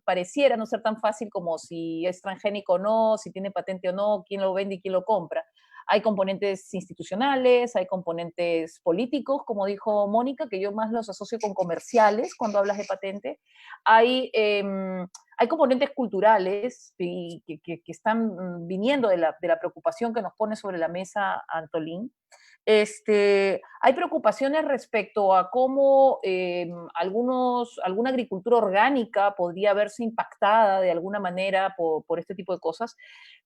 pareciera no ser tan fácil como si es transgénico o no, si tiene patente o no, quién lo vende y quién lo compra. Hay componentes institucionales, hay componentes políticos, como dijo Mónica, que yo más los asocio con comerciales cuando hablas de patente. Hay componentes culturales que están viniendo de la preocupación que nos pone sobre la mesa Antolín. Hay preocupaciones respecto a cómo alguna agricultura orgánica podría verse impactada de alguna manera por este tipo de cosas.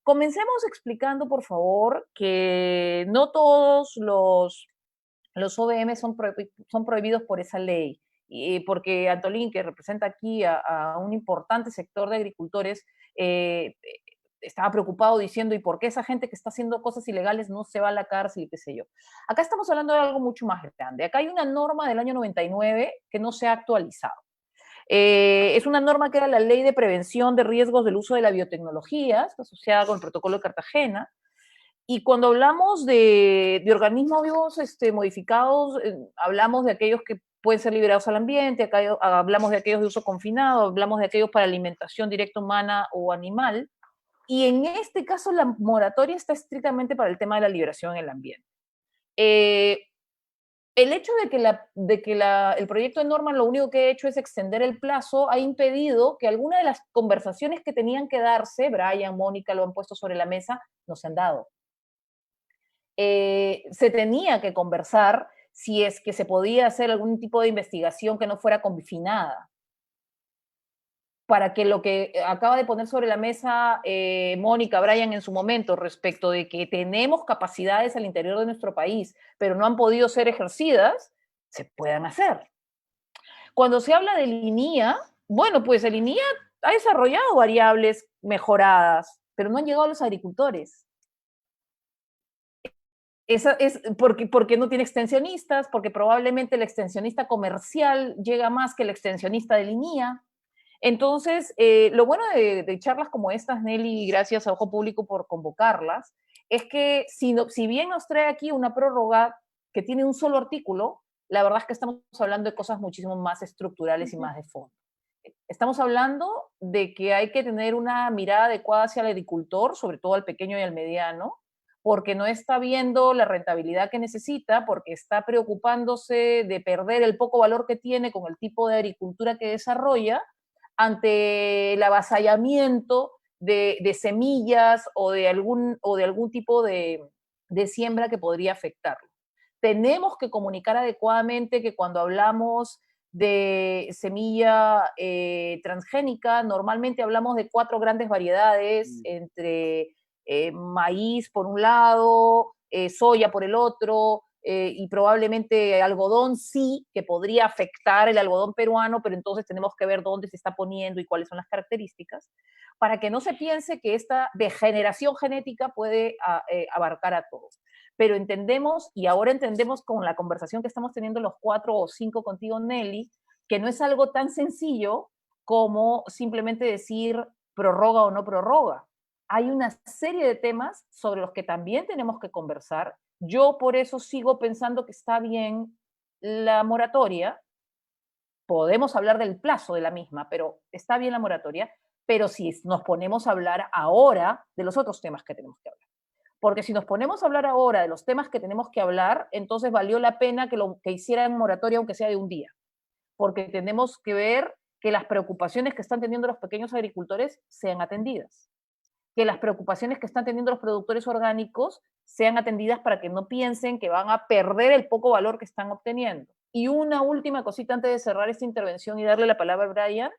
Comencemos explicando, por favor, que no todos los OVM son prohibidos por esa ley, porque Antolín, que representa aquí a un importante sector de agricultores, estaba preocupado diciendo, ¿y por qué esa gente que está haciendo cosas ilegales no se va a la cárcel y qué sé yo? Acá estamos hablando de algo mucho más grande. Acá hay una norma del año 99 que no se ha actualizado. Es una norma que era la Ley de Prevención de Riesgos del Uso de la Biotecnología, está asociada con el Protocolo de Cartagena. Y cuando hablamos de organismos vivos modificados, hablamos de aquellos que pueden ser liberados al ambiente, acá hablamos de aquellos de uso confinado, hablamos de aquellos para alimentación directa humana o animal. Y en este caso la moratoria está estrictamente para el tema de la liberación en el ambiente. El hecho de que el proyecto de norma lo único que ha hecho es extender el plazo ha impedido que algunas de las conversaciones que tenían que darse, Brian, Mónica lo han puesto sobre la mesa, no se han dado. Se tenía que conversar si es que se podía hacer algún tipo de investigación que no fuera confinada. para que lo que acaba de poner sobre la mesa Mónica, Brian en su momento, respecto de que tenemos capacidades al interior de nuestro país, pero no han podido ser ejercidas, se puedan hacer. Cuando se habla del INIA, bueno, pues el INIA ha desarrollado variables mejoradas, pero no han llegado a los agricultores. Esa es porque no tiene extensionistas, porque probablemente el extensionista comercial llega más que el extensionista de INIA. Entonces, lo bueno de charlas como estas, Nelly, y gracias a Ojo Público por convocarlas, es que si bien nos trae aquí una prórroga que tiene un solo artículo, la verdad es que estamos hablando de cosas muchísimo más estructurales y más de fondo. Estamos hablando de que hay que tener una mirada adecuada hacia el agricultor, sobre todo al pequeño y al mediano, porque no está viendo la rentabilidad que necesita, porque está preocupándose de perder el poco valor que tiene con el tipo de agricultura que desarrolla, ante el avasallamiento de semillas o de algún tipo de siembra que podría afectarlo. Tenemos que comunicar adecuadamente que cuando hablamos de semilla transgénica, normalmente hablamos de 4 grandes variedades, entre maíz por un lado, soya por el otro, y probablemente algodón sí, que podría afectar el algodón peruano, pero entonces tenemos que ver dónde se está poniendo y cuáles son las características, para que no se piense que esta degeneración genética puede abarcar a todos. Pero entendemos, y ahora entendemos con la conversación que estamos teniendo los 4 o 5 contigo, Nelly, que no es algo tan sencillo como simplemente decir prorroga o no prorroga. Hay una serie de temas sobre los que también tenemos que conversar. Yo por eso sigo pensando que está bien la moratoria. Podemos hablar del plazo de la misma, pero está bien la moratoria. Pero si nos ponemos a hablar ahora de los otros temas que tenemos que hablar. Porque si nos ponemos a hablar ahora de los temas que tenemos que hablar, entonces valió la pena que hicieran moratoria, aunque sea de un día. Porque tenemos que ver que las preocupaciones que están teniendo los pequeños agricultores sean atendidas. Que las preocupaciones que están teniendo los productores orgánicos sean atendidas para que no piensen que van a perder el poco valor que están obteniendo. Y una última cosita antes de cerrar esta intervención y darle la palabra a Brian,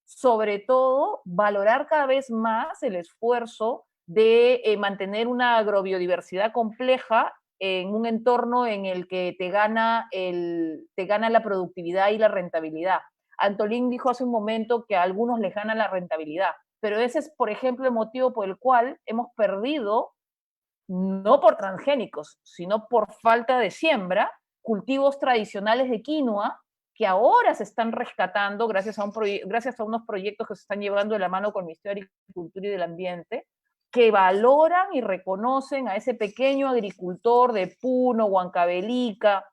sobre todo valorar cada vez más el esfuerzo de mantener una agrobiodiversidad compleja en un entorno en el que te gana la productividad y la rentabilidad. Antolín dijo hace un momento que a algunos les gana la rentabilidad, pero ese es, por ejemplo, el motivo por el cual hemos perdido, no por transgénicos, sino por falta de siembra, cultivos tradicionales de quinoa que ahora se están rescatando gracias a unos proyectos que se están llevando de la mano con el Ministerio de Agricultura y del Ambiente, que valoran y reconocen a ese pequeño agricultor de Puno, Huancavelica,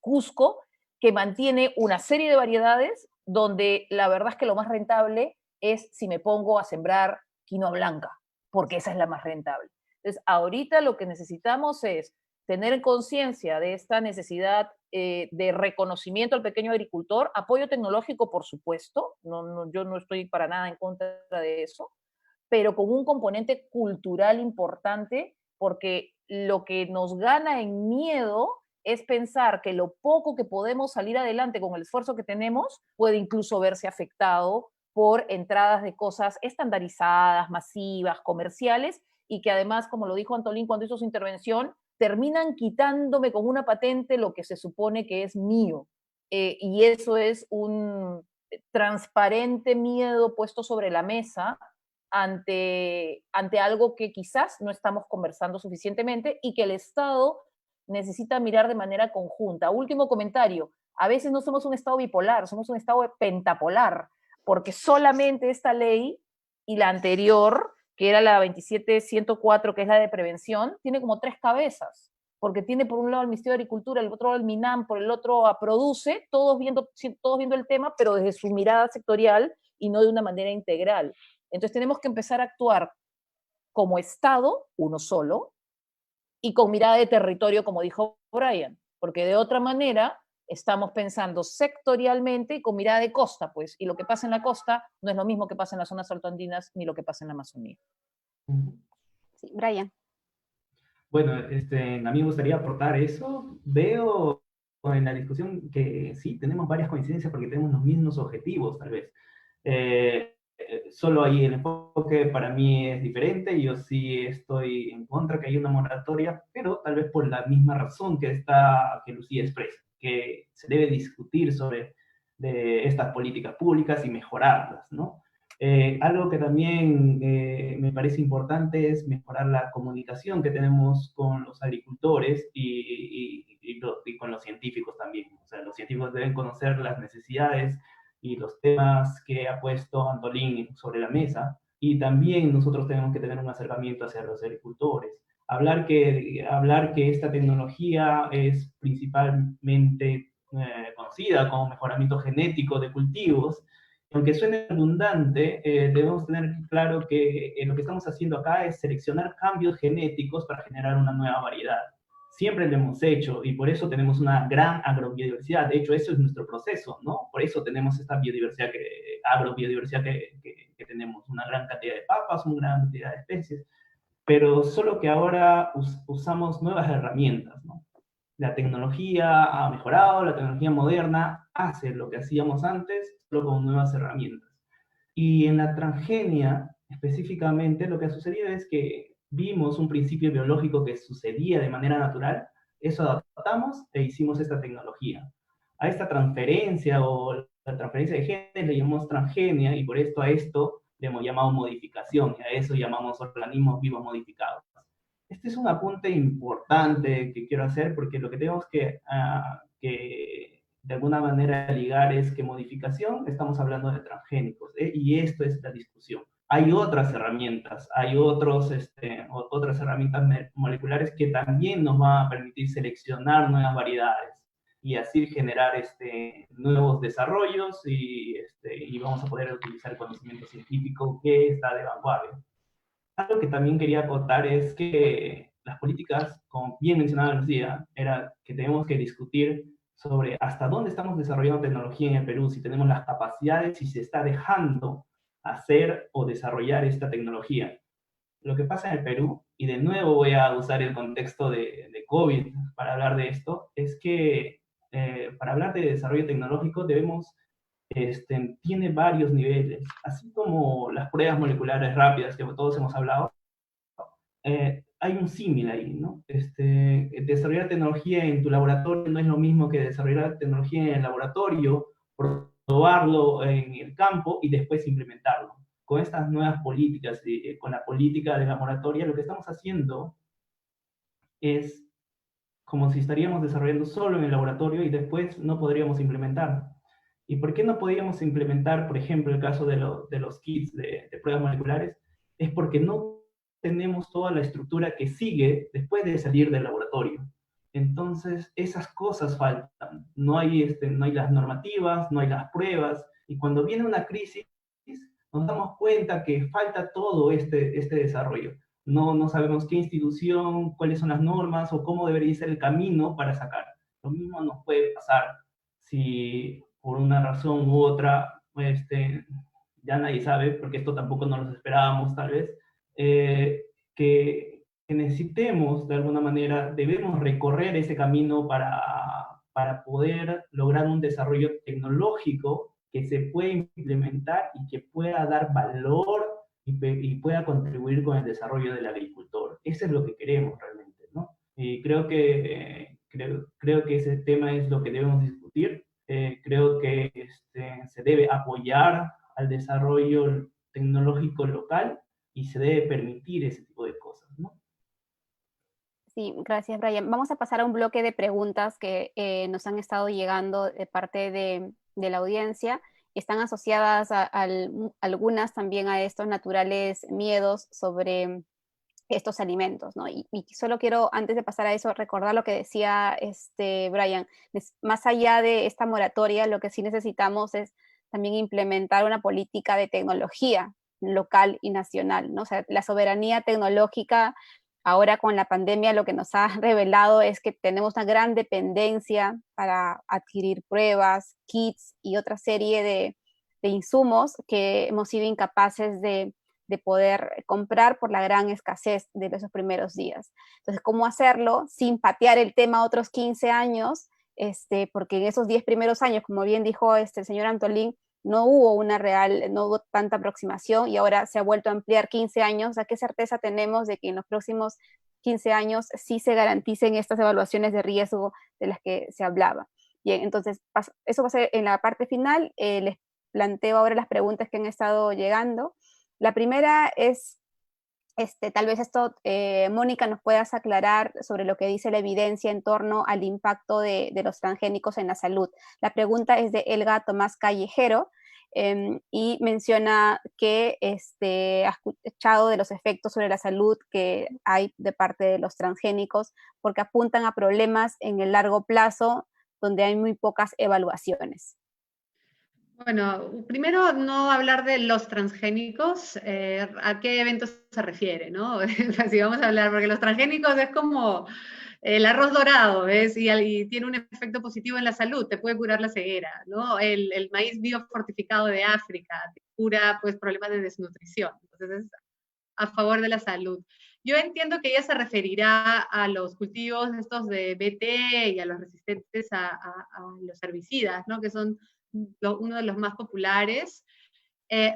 Cusco, que mantiene una serie de variedades donde la verdad es que lo más rentable es si me pongo a sembrar quinoa blanca, porque esa es la más rentable. Entonces, ahorita lo que necesitamos es tener conciencia de esta necesidad de reconocimiento al pequeño agricultor, apoyo tecnológico, por supuesto, yo no estoy para nada en contra de eso, pero con un componente cultural importante, porque lo que nos gana en miedo es pensar que lo poco que podemos salir adelante con el esfuerzo que tenemos puede incluso verse afectado por entradas de cosas estandarizadas, masivas, comerciales, y que además, como lo dijo Antolín cuando hizo su intervención, terminan quitándome con una patente lo que se supone que es mío. Y eso es un transparente miedo puesto sobre la mesa ante algo que quizás no estamos conversando suficientemente y que el Estado necesita mirar de manera conjunta. Último comentario, a veces no somos un Estado bipolar, somos un Estado pentapolar, porque solamente esta ley y la anterior, que era la 27104, que es la de prevención, tiene como 3 cabezas, porque tiene por un lado el Ministerio de Agricultura, el otro el MINAM, por el otro a Produce, todos viendo el tema, pero desde su mirada sectorial y no de una manera integral. Entonces tenemos que empezar a actuar como Estado, uno solo, y con mirada de territorio, como dijo Brian, porque de otra manera estamos pensando sectorialmente y con mirada de costa, pues, y lo que pasa en la costa no es lo mismo que pasa en las zonas altoandinas ni lo que pasa en la Amazonía. Sí, Brian. Bueno, a mí me gustaría aportar eso. Veo en la discusión que sí, tenemos varias coincidencias porque tenemos los mismos objetivos, tal vez. solo ahí el enfoque para mí es diferente. Yo sí estoy en contra que haya una moratoria, pero tal vez por la misma razón que Lucía expresa, que se debe discutir sobre estas políticas públicas y mejorarlas, ¿no? Algo que también me parece importante es mejorar la comunicación que tenemos con los agricultores y con los científicos también. O sea, los científicos deben conocer las necesidades y los temas que ha puesto Antolín sobre la mesa, y también nosotros tenemos que tener un acercamiento hacia los agricultores. Hablar que esta tecnología es principalmente conocida como mejoramiento genético de cultivos, aunque suene redundante, debemos tener claro que lo que estamos haciendo acá es seleccionar cambios genéticos para generar una nueva variedad. Siempre lo hemos hecho y por eso tenemos una gran agrobiodiversidad. De hecho, eso es nuestro proceso, ¿no? Por eso tenemos esta agrobiodiversidad que tenemos, una gran cantidad de papas, una gran cantidad de especies, pero solo que ahora usamos nuevas herramientas, ¿no? La tecnología ha mejorado, la tecnología moderna hace lo que hacíamos antes, solo con nuevas herramientas. Y en la transgenia, específicamente, lo que ha sucedido es que vimos un principio biológico que sucedía de manera natural, eso adaptamos e hicimos esta tecnología. A esta transferencia o la transferencia de genes le llamamos transgenia, y por esto a esto le hemos llamado modificación, y a eso llamamos organismos vivos modificados. Este es un apunte importante que quiero hacer, porque lo que tenemos que de alguna manera ligar es que modificación, estamos hablando de transgénicos, y esto es la discusión. Hay otras herramientas, hay otras herramientas moleculares que también nos van a permitir seleccionar nuevas variedades y así generar nuevos desarrollos y vamos a poder utilizar el conocimiento científico que está de vanguardia. Algo que también quería acotar es que las políticas, como bien mencionaba Lucía, era que tenemos que discutir sobre hasta dónde estamos desarrollando tecnología en el Perú, si tenemos las capacidades, si se está dejando hacer o desarrollar esta tecnología. Lo que pasa en el Perú, y de nuevo voy a usar el contexto de COVID para hablar de esto, es que para hablar de desarrollo tecnológico tiene varios niveles. Así como las pruebas moleculares rápidas que todos hemos hablado, hay un símil ahí, ¿no? Desarrollar tecnología en tu laboratorio no es lo mismo que desarrollar tecnología en el laboratorio, probarlo en el campo y después implementarlo. Con estas nuevas políticas, con la política de la moratoria, lo que estamos haciendo es como si estaríamos desarrollando solo en el laboratorio y después no podríamos implementar. ¿Y por qué no podríamos implementar, por ejemplo, el caso de los kits de pruebas moleculares? Es porque no tenemos toda la estructura que sigue después de salir del laboratorio. Entonces, esas cosas faltan. No hay las normativas, no hay las pruebas, y cuando viene una crisis, nos damos cuenta que falta todo este desarrollo. No sabemos qué institución, cuáles son las normas o cómo debería ser el camino para sacar. Lo mismo nos puede pasar si por una razón u otra, ya nadie sabe, porque esto tampoco nos lo esperábamos tal vez, que necesitemos de alguna manera, debemos recorrer ese camino para poder lograr un desarrollo tecnológico que se pueda implementar y que pueda dar valor y pueda contribuir con el desarrollo del agricultor. Eso es lo que queremos realmente, ¿no? Y creo que ese tema es lo que debemos discutir. Creo que se debe apoyar al desarrollo tecnológico local y se debe permitir ese tipo de cosas, ¿no? Sí, gracias, Brian. Vamos a pasar a un bloque de preguntas que nos han estado llegando de parte de la audiencia. Están asociadas algunas también a estos naturales miedos sobre estos alimentos, ¿no? Y solo quiero, antes de pasar a eso, recordar lo que decía Brian. Más allá de esta moratoria, lo que sí necesitamos es también implementar una política de tecnología local y nacional, ¿no? O sea, la soberanía tecnológica, ahora con la pandemia, lo que nos ha revelado es que tenemos una gran dependencia para adquirir pruebas, kits y otra serie de insumos que hemos sido incapaces de poder comprar por la gran escasez de esos primeros días. Entonces, ¿cómo hacerlo sin patear el tema otros 15 años? Porque en esos 10 primeros años, como bien dijo el señor Antolín, no hubo no hubo tanta aproximación y ahora se ha vuelto a ampliar 15 años. ¿A qué certeza tenemos de que en los próximos 15 años sí se garanticen estas evaluaciones de riesgo de las que se hablaba? Bien, entonces eso va a ser en la parte final. Les planteo ahora las preguntas que han estado llegando. La primera es, tal vez esto, Mónica, nos puedas aclarar sobre lo que dice la evidencia en torno al impacto de los transgénicos en la salud. La pregunta es de Elga Tomás Callejero, y menciona que ha escuchado de los efectos sobre la salud que hay de parte de los transgénicos, porque apuntan a problemas en el largo plazo, donde hay muy pocas evaluaciones. Bueno, primero no hablar de los transgénicos, a qué eventos se refiere, ¿no? Si vamos a hablar, porque los transgénicos es como el arroz dorado, ¿ves? Y tiene un efecto positivo en la salud, te puede curar la ceguera, ¿no? El maíz biofortificado de África te cura, pues, problemas de desnutrición, entonces es a favor de la salud. Yo entiendo que ella se referirá a los cultivos estos de BT y a los resistentes a los herbicidas, ¿no? Que son uno de los más populares.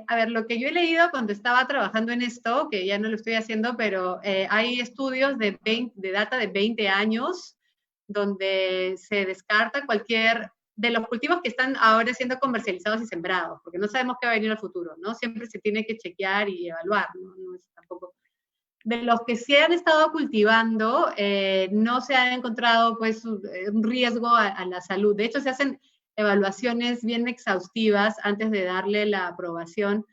A ver, lo que yo he leído cuando estaba trabajando en esto, que ya no lo estoy haciendo, pero hay estudios de data de 20 años donde se descarta cualquier de los cultivos que están ahora siendo comercializados y sembrados, porque no sabemos qué va a venir al futuro, ¿no? Siempre se tiene que chequear y evaluar, ¿no? No es tampoco... De los que se han estado cultivando, no se ha encontrado, pues, un riesgo a la salud. De hecho, se hacen evaluaciones bien exhaustivas antes de darle la aprobación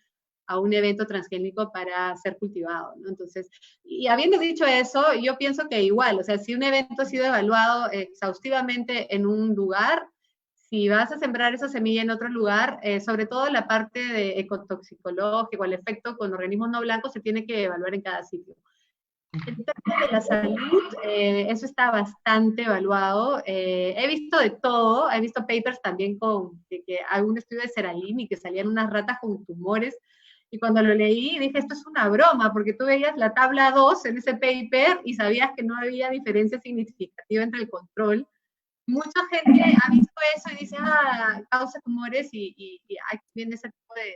a un evento transgénico para ser cultivado, ¿no? Entonces, y habiendo dicho eso, yo pienso que igual, o sea, si un evento ha sido evaluado exhaustivamente en un lugar, si vas a sembrar esa semilla en otro lugar, sobre todo la parte de ecotoxicológico, el efecto con organismos no blancos, se tiene que evaluar en cada sitio. En términos de la salud, eso está bastante evaluado. He visto de todo, he visto papers también con que hay un estudio de Seralini y que salían unas ratas con tumores, y cuando lo leí dije, esto es una broma, porque tú veías la tabla 2 en ese paper y sabías que no había diferencia significativa entre el control. Mucha gente ha visto eso y dice, causa tumores y hay bien ese tipo de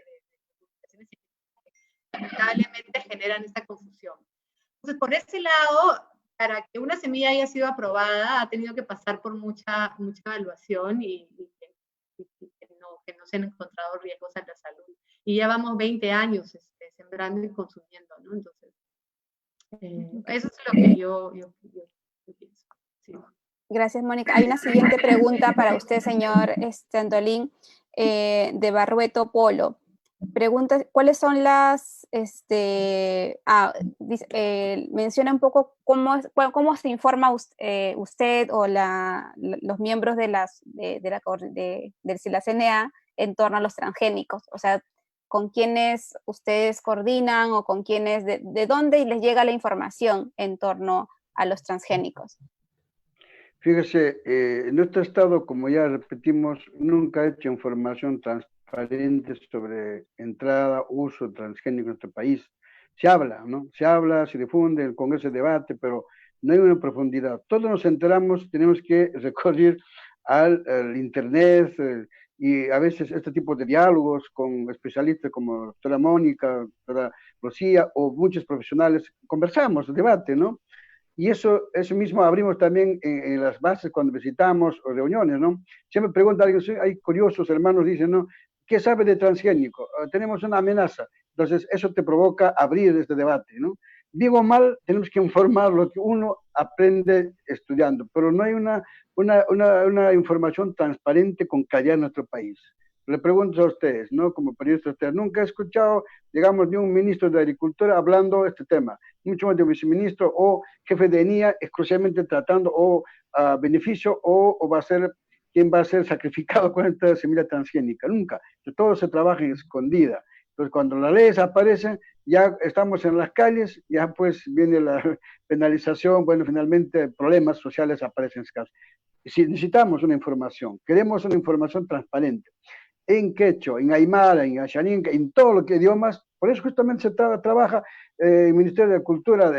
publicaciones que lamentablemente generan esta confusión. Entonces, por ese lado, para que una semilla haya sido aprobada, ha tenido que pasar por mucha evaluación y que no se han encontrado riesgos a la salud. Y ya vamos 20 años sembrando y consumiendo, ¿no? Entonces, eso es lo que yo pienso. Sí. Gracias, Mónica. Hay una siguiente pregunta para usted, señor Antolín, de Barrueto Polo. Pregunta, ¿cuáles son las, menciona un poco cómo se informa usted o los miembros de la CNA en torno a los transgénicos? O sea, ¿con quiénes ustedes coordinan o con quiénes, de dónde les llega la información en torno a los transgénicos? Fíjese, nuestro Estado, como ya repetimos, nunca ha hecho información transparente sobre entrada, uso transgénico en nuestro país. Se habla, ¿no? Se habla, se difunde, el Congreso debate, pero no hay una profundidad. Todos nos enteramos, tenemos que recurrir al Internet, y a veces este tipo de diálogos con especialistas como la doctora Mónica, doctora Rocía o muchos profesionales, conversamos, debate, ¿no? Y eso mismo abrimos también en las bases cuando visitamos o reuniones, ¿no? Siempre pregunta alguien, hay curiosos hermanos, dicen, ¿no? ¿Qué sabe de transgénico? Tenemos una amenaza. Entonces, eso te provoca abrir este debate, ¿no? Digo mal, tenemos que informar lo que uno aprende estudiando, pero no hay una información transparente con calidad en nuestro país. Le pregunto a ustedes, ¿no? Como periodista, usted nunca ha escuchado, digamos, de un ministro de Agricultura hablando de este tema, mucho más de un viceministro o jefe de ENIA exclusivamente tratando o beneficio o va a ser quién va a ser sacrificado con esta semilla transgénica. Nunca. Entonces, todo se trabaja en escondida. Entonces, cuando las leyes aparecen, ya estamos en las calles, ya pues viene la penalización, bueno, finalmente problemas sociales aparecen escasos. Si necesitamos una información, queremos una información transparente, en quechua, en aymara, en ashaninka, en todos los idiomas, por eso justamente se trabaja el Ministerio de Cultura,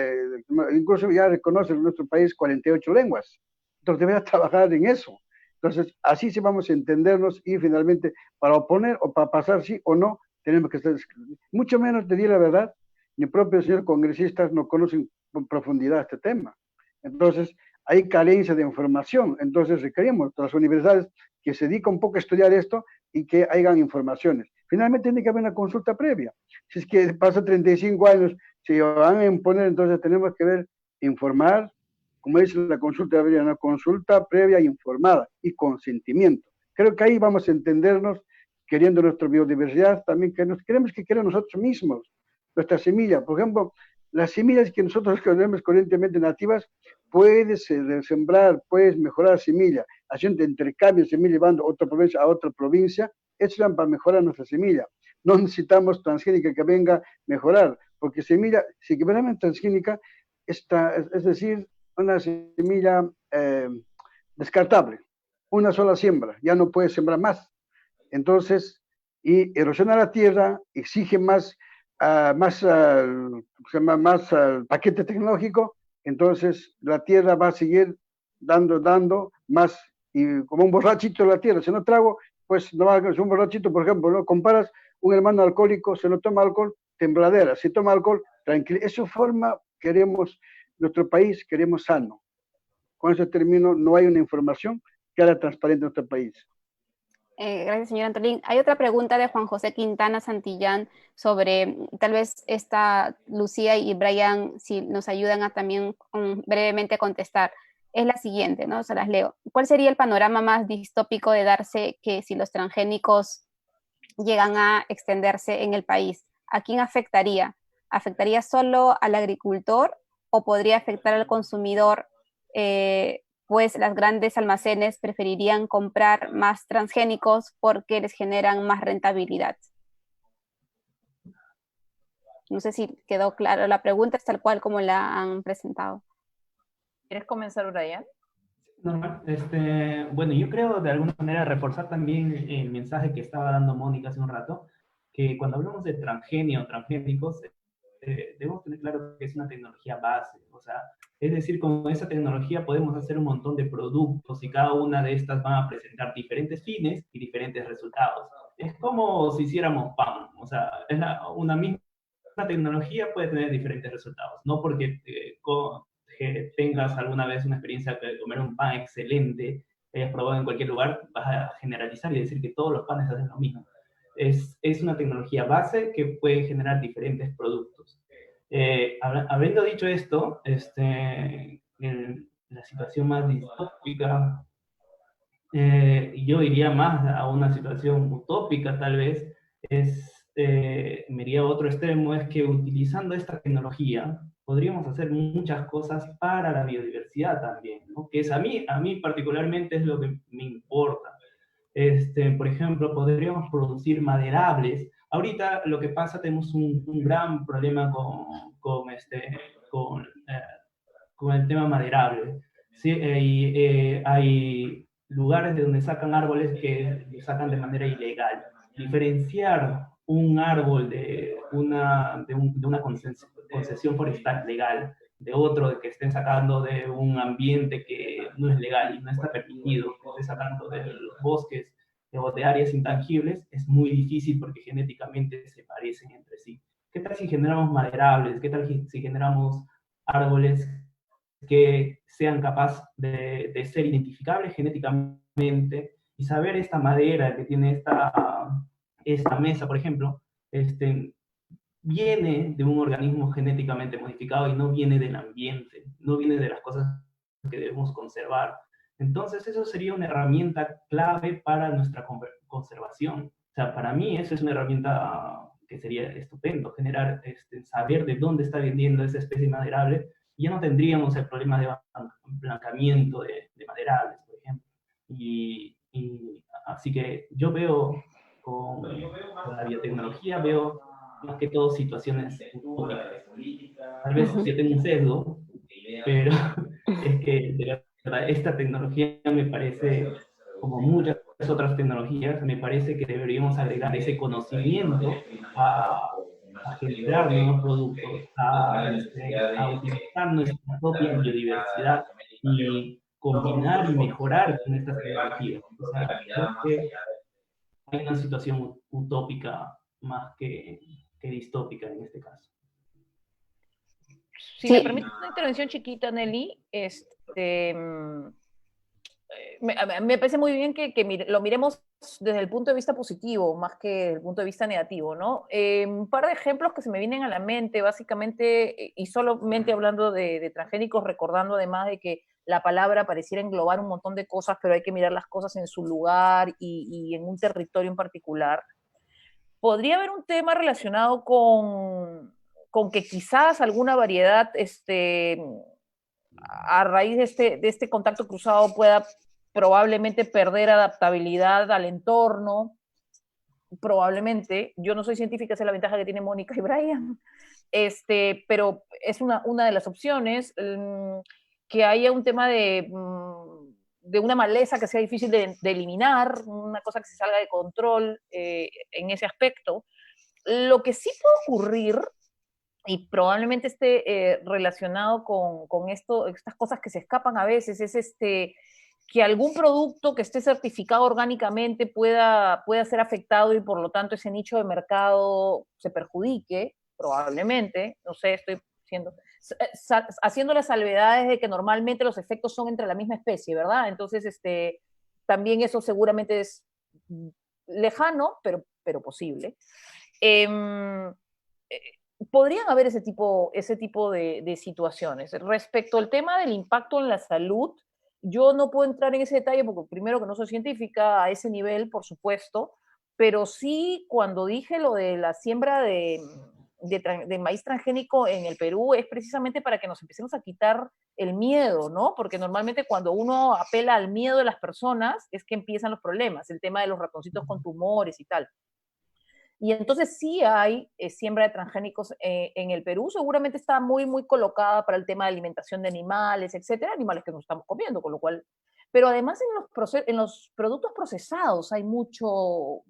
incluso ya reconoce en nuestro país 48 lenguas, entonces debería trabajar en eso. Entonces, así sí vamos a entendernos y finalmente, para oponer o para pasar sí o no, tenemos que estar, mucho menos, te diré la verdad, ni el propio señor congresista no conoce en profundidad este tema. Entonces, hay carencia de información. Entonces, requerimos las universidades que se dedican un poco a estudiar esto y que hagan informaciones. Finalmente, tiene que haber una consulta previa. Si es que pasa 35 años, si van a imponer, entonces tenemos que ver, informar, como dice la consulta, habría una consulta previa informada y consentimiento. Creo que ahí vamos a entendernos, queriendo nuestra biodiversidad, también que nos queremos que quieran nosotros mismos, nuestra semilla. Por ejemplo, las semillas que nosotros tenemos corrientemente nativas, puedes sembrar, puedes mejorar semilla, haciendo intercambio de semilla, llevando otra provincia a otra provincia, eso es para mejorar nuestra semilla. No necesitamos transgénica que venga a mejorar, porque semilla, si que verdaderamente transgénica, es decir, una semilla descartable, una sola siembra, ya no puede sembrar más. Entonces, y erosiona la tierra, exige más paquete tecnológico, entonces la tierra va a seguir dando más, y como un borrachito de la tierra, si no trago, pues no va a ser un borrachito, por ejemplo, ¿no? Comparas un hermano alcohólico, se no toma alcohol, tembladera, si toma alcohol, tranquilo. Eso forma, queremos, nuestro país, queremos sano. Con ese término, no hay una información que haga transparente nuestro país. Gracias, señor Antolín. Hay otra pregunta de Juan José Quintana Santillán sobre, tal vez Lucía y Brian, si nos ayudan a también brevemente contestar. Es la siguiente, ¿no? Se las leo. ¿Cuál sería el panorama más distópico de darse que si los transgénicos llegan a extenderse en el país? ¿A quién afectaría? ¿Afectaría solo al agricultor o podría afectar al consumidor? Pues las grandes almacenes preferirían comprar más transgénicos porque les generan más rentabilidad. No sé si quedó claro. La pregunta es tal cual como la han presentado. ¿Quieres comenzar, Brian? No, bueno, yo creo de alguna manera reforzar también el mensaje que estaba dando Mónica hace un rato, que cuando hablamos de transgénicos, debemos tener claro que es una tecnología base, o sea, es decir, con esa tecnología podemos hacer un montón de productos y cada una de estas van a presentar diferentes fines y diferentes resultados. Es como si hiciéramos pan, o sea, una misma tecnología puede tener diferentes resultados, no porque que tengas alguna vez una experiencia de comer un pan excelente, hayas probado en cualquier lugar, vas a generalizar y decir que todos los panes hacen lo mismo. Es una tecnología base que puede generar diferentes productos. Habiendo dicho esto, la situación más distópica, yo iría más a una situación utópica tal vez, me iría a otro extremo, es que utilizando esta tecnología podríamos hacer muchas cosas para la biodiversidad también, ¿no? Que es a mí particularmente es lo que me importa. Por ejemplo, podríamos producir maderables. Ahorita lo que pasa, tenemos un gran problema con el tema maderable. ¿Sí? Hay lugares de donde sacan árboles que lo sacan de manera ilegal. Diferenciar un árbol de una concesión forestal legal de otro de que estén sacando de un ambiente que no es legal y no está permitido, que esté sacando de los bosques o de áreas intangibles, es muy difícil porque genéticamente se parecen entre sí. ¿Qué tal si generamos maderables? ¿Qué tal si generamos árboles que sean capaces de ser identificables genéticamente y saber esta madera que tiene esta mesa, por ejemplo, viene de un organismo genéticamente modificado y no viene del ambiente, no viene de las cosas que debemos conservar? Entonces eso sería una herramienta clave para nuestra conservación. O sea, para mí eso es una herramienta que sería estupendo, generar, saber de dónde está viniendo esa especie maderable, y ya no tendríamos el problema de blancamiento de maderables, por ejemplo. Y así que yo veo con la biotecnología, veo más que todo situaciones utópicas. Tal vez yo tengo un sesgo, pero es que de verdad esta tecnología me parece, como muchas otras tecnologías, me parece que deberíamos agregar ese conocimiento a generar nuevos productos, a utilizar nuestra propia biodiversidad y combinar y mejorar con estas tecnologías. O sea, creo que hay una situación utópica más que distópica en este caso. Si me permite una intervención chiquita, Nelly, me parece muy bien que lo miremos desde el punto de vista positivo, más que desde el punto de vista negativo, ¿no? Un par de ejemplos que se me vienen a la mente, básicamente, y solamente hablando de transgénicos, recordando además de que la palabra pareciera englobar un montón de cosas, pero hay que mirar las cosas en su lugar y en un territorio en particular. Podría haber un tema relacionado con que quizás alguna variedad, a raíz de este contacto cruzado pueda probablemente perder adaptabilidad al entorno, probablemente. Yo no soy científica, esa es la ventaja que tiene Mónica y Brian, pero es una de las opciones, que haya un tema de una maleza que sea difícil de eliminar, una cosa que se salga de control en ese aspecto. Lo que sí puede ocurrir, y probablemente esté relacionado con estas cosas que se escapan a veces, es que algún producto que esté certificado orgánicamente pueda ser afectado y por lo tanto ese nicho de mercado se perjudique, probablemente, no sé, estoy haciendo las salvedades de que normalmente los efectos son entre la misma especie, ¿verdad? Entonces, también eso seguramente es lejano, pero posible. Podrían haber ese tipo de situaciones. Respecto al tema del impacto en la salud, yo no puedo entrar en ese detalle porque primero que no soy científica a ese nivel, por supuesto, pero sí cuando dije lo de la siembra de maíz transgénico en el Perú es precisamente para que nos empecemos a quitar el miedo, ¿no? Porque normalmente cuando uno apela al miedo de las personas es que empiezan los problemas, el tema de los ratoncitos con tumores y tal. Y entonces sí hay siembra de transgénicos en el Perú, seguramente está muy, muy colocada para el tema de alimentación de animales, etcétera, animales que nos estamos comiendo, con lo cual... Pero además en los productos procesados hay mucho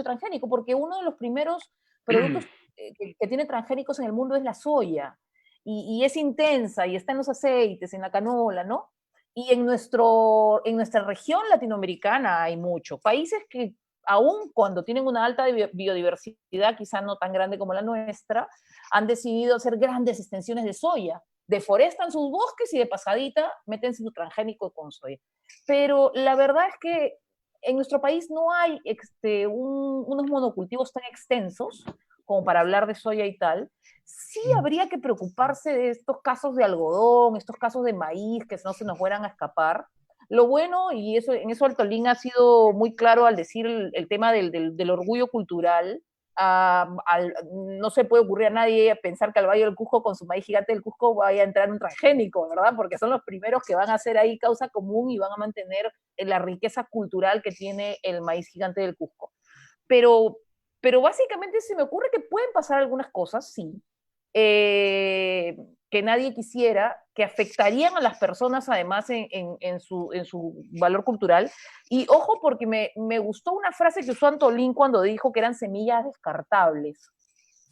transgénico, porque uno de los primeros productos que tiene transgénicos en el mundo es la soya, y es intensa, y está en los aceites, en la canola, ¿no? Y en nuestra región latinoamericana hay mucho. Países que aún cuando tienen una alta biodiversidad, quizá no tan grande como la nuestra, han decidido hacer grandes extensiones de soya. Deforestan sus bosques y de pasadita meten su transgénico con soya. Pero la verdad es que en nuestro país no hay unos monocultivos tan extensos como para hablar de soya y tal. Sí habría que preocuparse de estos casos de algodón, estos casos de maíz que no se nos fueran a escapar. Lo bueno, y en eso Altolín ha sido muy claro al decir el tema del orgullo cultural, no se puede ocurrir a nadie pensar que al Valle del Cusco con su maíz gigante del Cusco vaya a entrar un transgénico, ¿verdad? Porque son los primeros que van a hacer ahí causa común y van a mantener la riqueza cultural que tiene el maíz gigante del Cusco. Pero básicamente se me ocurre que pueden pasar algunas cosas, sí, que nadie quisiera, que afectarían a las personas además en su valor cultural. Y ojo, porque me gustó una frase que usó Antolín cuando dijo que eran semillas descartables.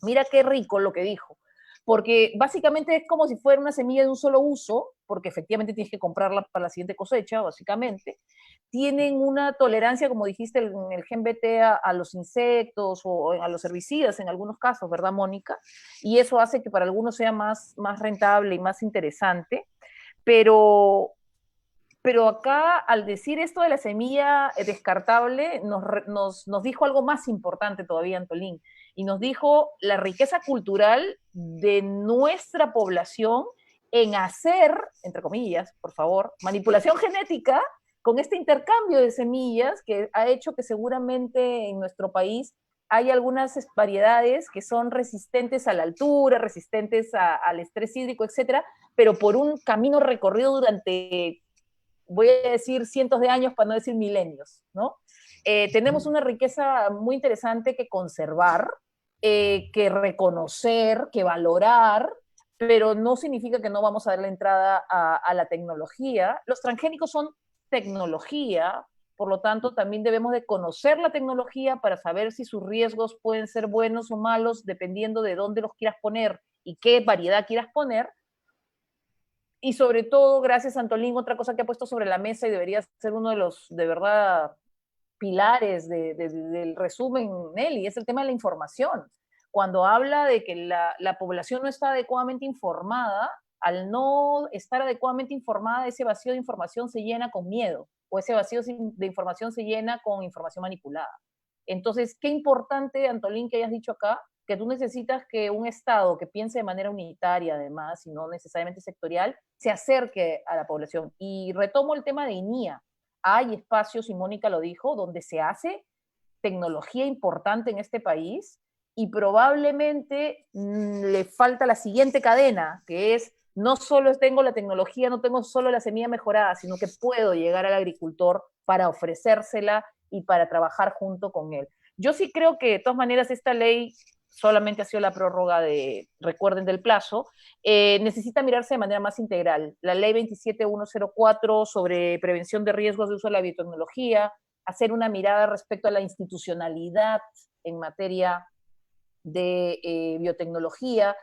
Mira qué rico lo que dijo, porque básicamente es como si fuera una semilla de un solo uso, porque efectivamente tienes que comprarla para la siguiente cosecha, básicamente. Tienen una tolerancia, como dijiste, en el gen BT a los insectos o a los herbicidas en algunos casos, ¿verdad, Mónica? Y eso hace que para algunos sea más rentable y más interesante. Pero acá, al decir esto de la semilla descartable, nos dijo algo más importante todavía, Antolín, y nos dijo la riqueza cultural de nuestra población en hacer, entre comillas, por favor, manipulación genética con este intercambio de semillas que ha hecho que seguramente en nuestro país hay algunas variedades que son resistentes a la altura, resistentes al estrés hídrico, etcétera, pero por un camino recorrido durante, voy a decir, cientos de años, para no decir milenios, ¿no? Tenemos una riqueza muy interesante que conservar, que reconocer, que valorar, pero no significa que no vamos a dar la entrada a la tecnología. Los transgénicos son tecnología, por lo tanto también debemos de conocer la tecnología para saber si sus riesgos pueden ser buenos o malos, dependiendo de dónde los quieras poner y qué variedad quieras poner. Y sobre todo, gracias Antolín, otra cosa que ha puesto sobre la mesa y debería ser uno de los, de verdad, pilares del resumen, Nelly, es el tema de la información. Cuando habla de que la población no está adecuadamente informada, al no estar adecuadamente informada, ese vacío de información se llena con miedo, o ese vacío de información se llena con información manipulada. Entonces, qué importante, Antolín, que hayas dicho acá, que tú necesitas que un Estado que piense de manera unitaria, además, y no necesariamente sectorial, se acerque a la población. Y retomo el tema de INIA. Hay espacios, y Mónica lo dijo, donde se hace tecnología importante en este país y probablemente le falta la siguiente cadena, que es no solo tengo la tecnología, no tengo solo la semilla mejorada, sino que puedo llegar al agricultor para ofrecérsela y para trabajar junto con él. Yo sí creo que de todas maneras esta ley solamente ha sido la prórroga de, recuerden, del plazo, necesita mirarse de manera más integral. La ley 27104 sobre prevención de riesgos de uso de la biotecnología, hacer una mirada respecto a la institucionalidad en materia de biotecnología,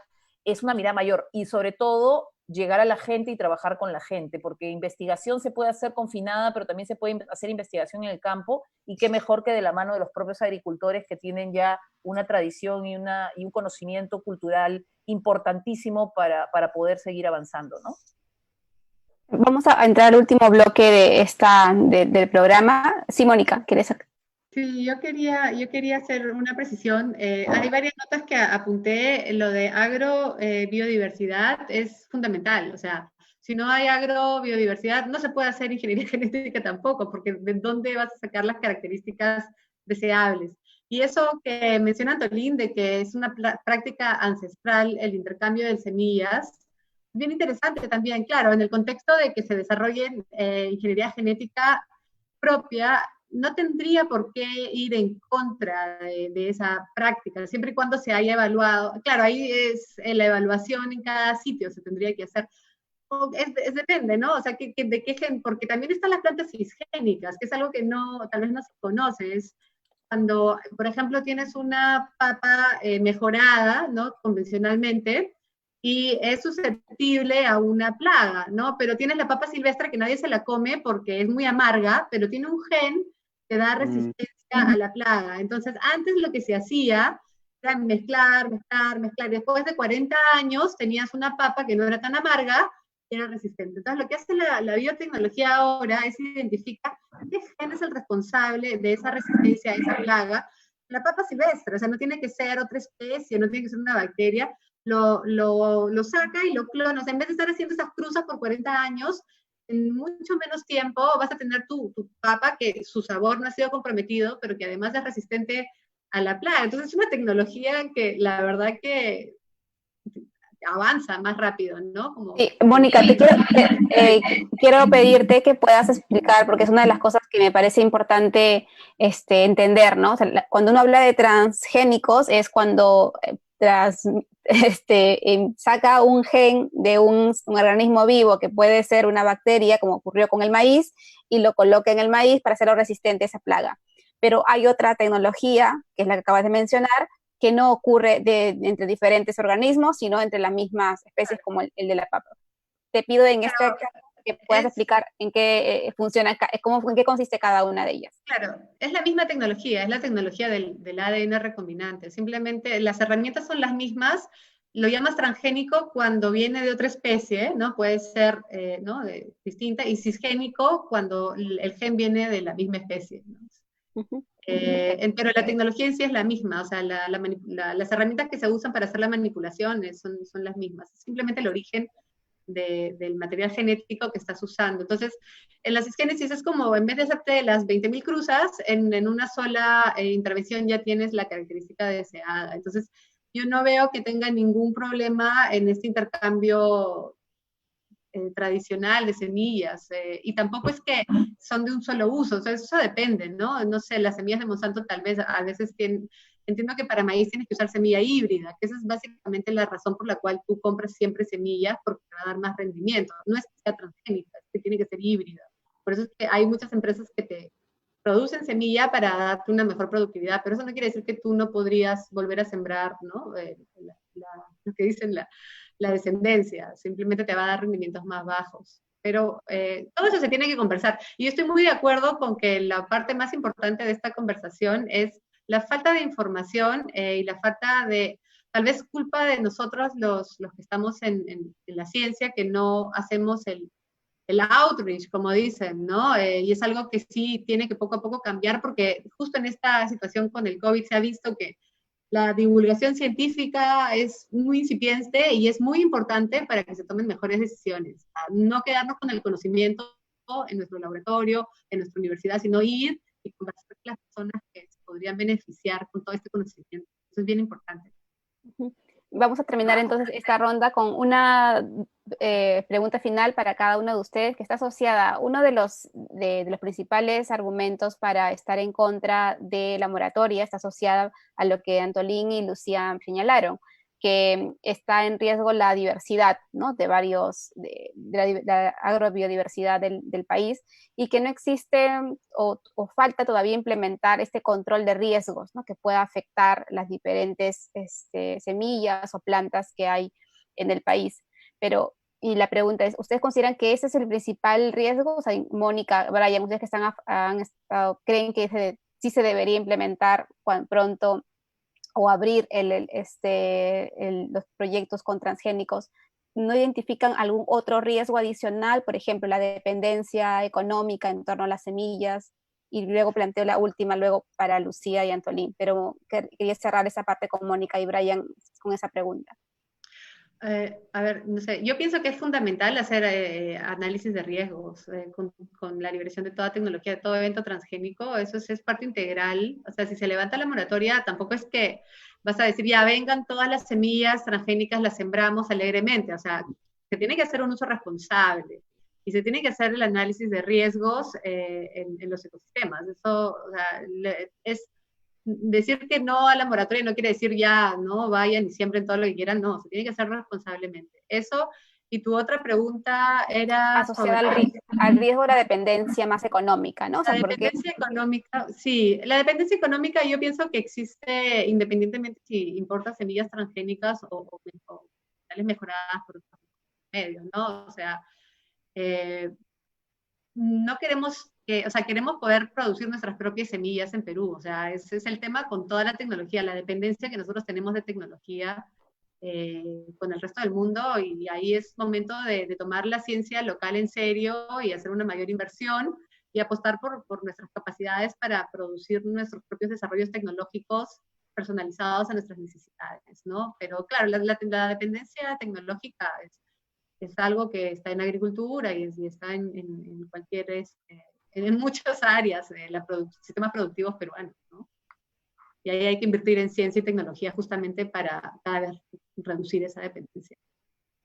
es una mirada mayor y sobre todo llegar a la gente y trabajar con la gente, porque investigación se puede hacer confinada, pero también se puede hacer investigación en el campo, y qué mejor que de la mano de los propios agricultores que tienen ya una tradición y un conocimiento cultural importantísimo para poder seguir avanzando, ¿no? Vamos a entrar al último bloque del programa. Sí, Mónica, ¿quieres? Sí, yo quería hacer una precisión. Hay varias notas que apunté. Lo de agrobiodiversidad es fundamental. O sea, si no hay agrobiodiversidad, no se puede hacer ingeniería genética tampoco, porque ¿de dónde vas a sacar las características deseables? Y eso que menciona Antolín, de que es una práctica ancestral el intercambio de semillas, bien interesante también, claro, en el contexto de que se desarrolle ingeniería genética propia, no tendría por qué ir en contra de esa práctica, siempre y cuando se haya evaluado. Claro, ahí es la evaluación en cada sitio, se tendría que hacer. Depende, ¿no? O sea, de qué gen, porque también están las plantas cisgénicas, que es algo que tal vez no se conoce. Es cuando, por ejemplo, tienes una papa mejorada, ¿no? Convencionalmente, y es susceptible a una plaga, ¿no? Pero tienes la papa silvestre que nadie se la come porque es muy amarga, pero tiene un gen que da resistencia a la plaga. Entonces, antes lo que se hacía era mezclar. Después de 40 años tenías una papa que no era tan amarga y era resistente. Entonces, lo que hace la biotecnología ahora es identificar qué gen es el responsable de esa resistencia a esa plaga. La papa silvestre, o sea, no tiene que ser otra especie, no tiene que ser una bacteria, lo saca y lo clona. O sea, en vez de estar haciendo esas cruzas por 40 años, en mucho menos tiempo vas a tener tu papa que su sabor no ha sido comprometido, pero que además es resistente a la plaga. Entonces es una tecnología que la verdad que avanza más rápido, ¿no? Sí, Mónica, quiero pedirte que puedas explicar, porque es una de las cosas que me parece importante entender, ¿no? O sea, cuando uno habla de transgénicos es cuando saca un gen de un organismo vivo que puede ser una bacteria, como ocurrió con el maíz, y lo coloca en el maíz para hacerlo resistente a esa plaga. Pero hay otra tecnología, que es la que acabas de mencionar, que no ocurre entre diferentes organismos, sino entre las mismas especies como el de la papa. Te pido en este caso que puedas explicar en qué funciona, en qué consiste cada una de ellas. Claro, es la misma tecnología, es la tecnología del ADN recombinante. Simplemente las herramientas son las mismas. Lo llamas transgénico cuando viene de otra especie, ¿no? Puede ser ¿no? distinta, y cisgénico cuando el gen viene de la misma especie, ¿no? Pero la tecnología en sí es la misma, o sea, las herramientas que se usan para hacer la manipulación son las mismas. Es simplemente el origen del material genético que estás usando. Entonces, en la cisgénesis es como, en vez de hacerte las 20.000 cruzas, en una sola intervención ya tienes la característica deseada. Entonces, yo no veo que tenga ningún problema en este intercambio tradicional de semillas, y tampoco es que son de un solo uso, o sea, eso depende, ¿no? No sé, las semillas de Monsanto tal vez a veces entiendo que para maíz tienes que usar semilla híbrida, que esa es básicamente la razón por la cual tú compras siempre semillas, porque te va a dar más rendimiento. No es que sea transgénica, es que tiene que ser híbrida. Por eso es que hay muchas empresas que te producen semilla para darte una mejor productividad, pero eso no quiere decir que tú no podrías volver a sembrar, ¿no? Lo que dicen la descendencia, simplemente te va a dar rendimientos más bajos. Pero todo eso se tiene que conversar. Y yo estoy muy de acuerdo con que la parte más importante de esta conversación es la falta de información y la falta de, tal vez culpa de nosotros los que estamos en la ciencia, que no hacemos el outreach, como dicen, ¿no? Y es algo que sí tiene que poco a poco cambiar, porque justo en esta situación con el COVID se ha visto que la divulgación científica es muy incipiente y es muy importante para que se tomen mejores decisiones. No quedarnos con el conocimiento en nuestro laboratorio, en nuestra universidad, sino ir y conversar con las personas que se podrían beneficiar con todo este conocimiento. Eso es bien importante. Vamos a terminar entonces esta ronda con una pregunta final para cada uno de ustedes, que está asociada. Uno de los principales argumentos para estar en contra de la moratoria está asociada a lo que Antolín y Lucía señalaron, que está en riesgo la diversidad, ¿no? de la agrobiodiversidad del país, y que no existe o falta todavía implementar este control de riesgos, ¿no? que pueda afectar las diferentes semillas o plantas que hay en el país. Y la pregunta es, ¿ustedes consideran que ese es el principal riesgo? O sea, Mónica, Brian, ustedes que han estado, ¿creen que sí se debería implementar pronto o abrir los proyectos con transgénicos? ¿No identifican algún otro riesgo adicional? Por ejemplo, la dependencia económica en torno a las semillas. Y luego planteo la última, luego para Lucía y Antolín. Pero quería cerrar esa parte con Mónica y Brian con esa pregunta. A ver, no sé, yo pienso que es fundamental hacer análisis de riesgos con la liberación de toda tecnología, de todo evento transgénico. Eso es parte integral. O sea, si se levanta la moratoria, tampoco es que vas a decir, ya vengan todas las semillas transgénicas, las sembramos alegremente. O sea, se tiene que hacer un uso responsable y se tiene que hacer el análisis de riesgos en los ecosistemas. Eso, o sea, es decir que no a la moratoria no quiere decir ya, no vayan y siembren todo lo que quieran, no, se tiene que hacer responsablemente. Eso, y tu otra pregunta era asociada al riesgo de la dependencia más económica, ¿no? O sea, la dependencia económica, sí, la dependencia económica yo pienso que existe independientemente si importas semillas transgénicas o mejoradas por otros medios, ¿no? O sea, no queremos o sea, queremos poder producir nuestras propias semillas en Perú. O sea, ese es el tema con toda la tecnología, la dependencia que nosotros tenemos de tecnología con el resto del mundo, y ahí es momento de tomar la ciencia local en serio y hacer una mayor inversión y apostar por nuestras capacidades para producir nuestros propios desarrollos tecnológicos personalizados a nuestras necesidades, ¿no? Pero claro, la dependencia tecnológica es algo que está en agricultura y está en cualquier, en muchas áreas de sistemas productivos peruanos, ¿no? Y ahí hay que invertir en ciencia y tecnología justamente para cada vez reducir esa dependencia.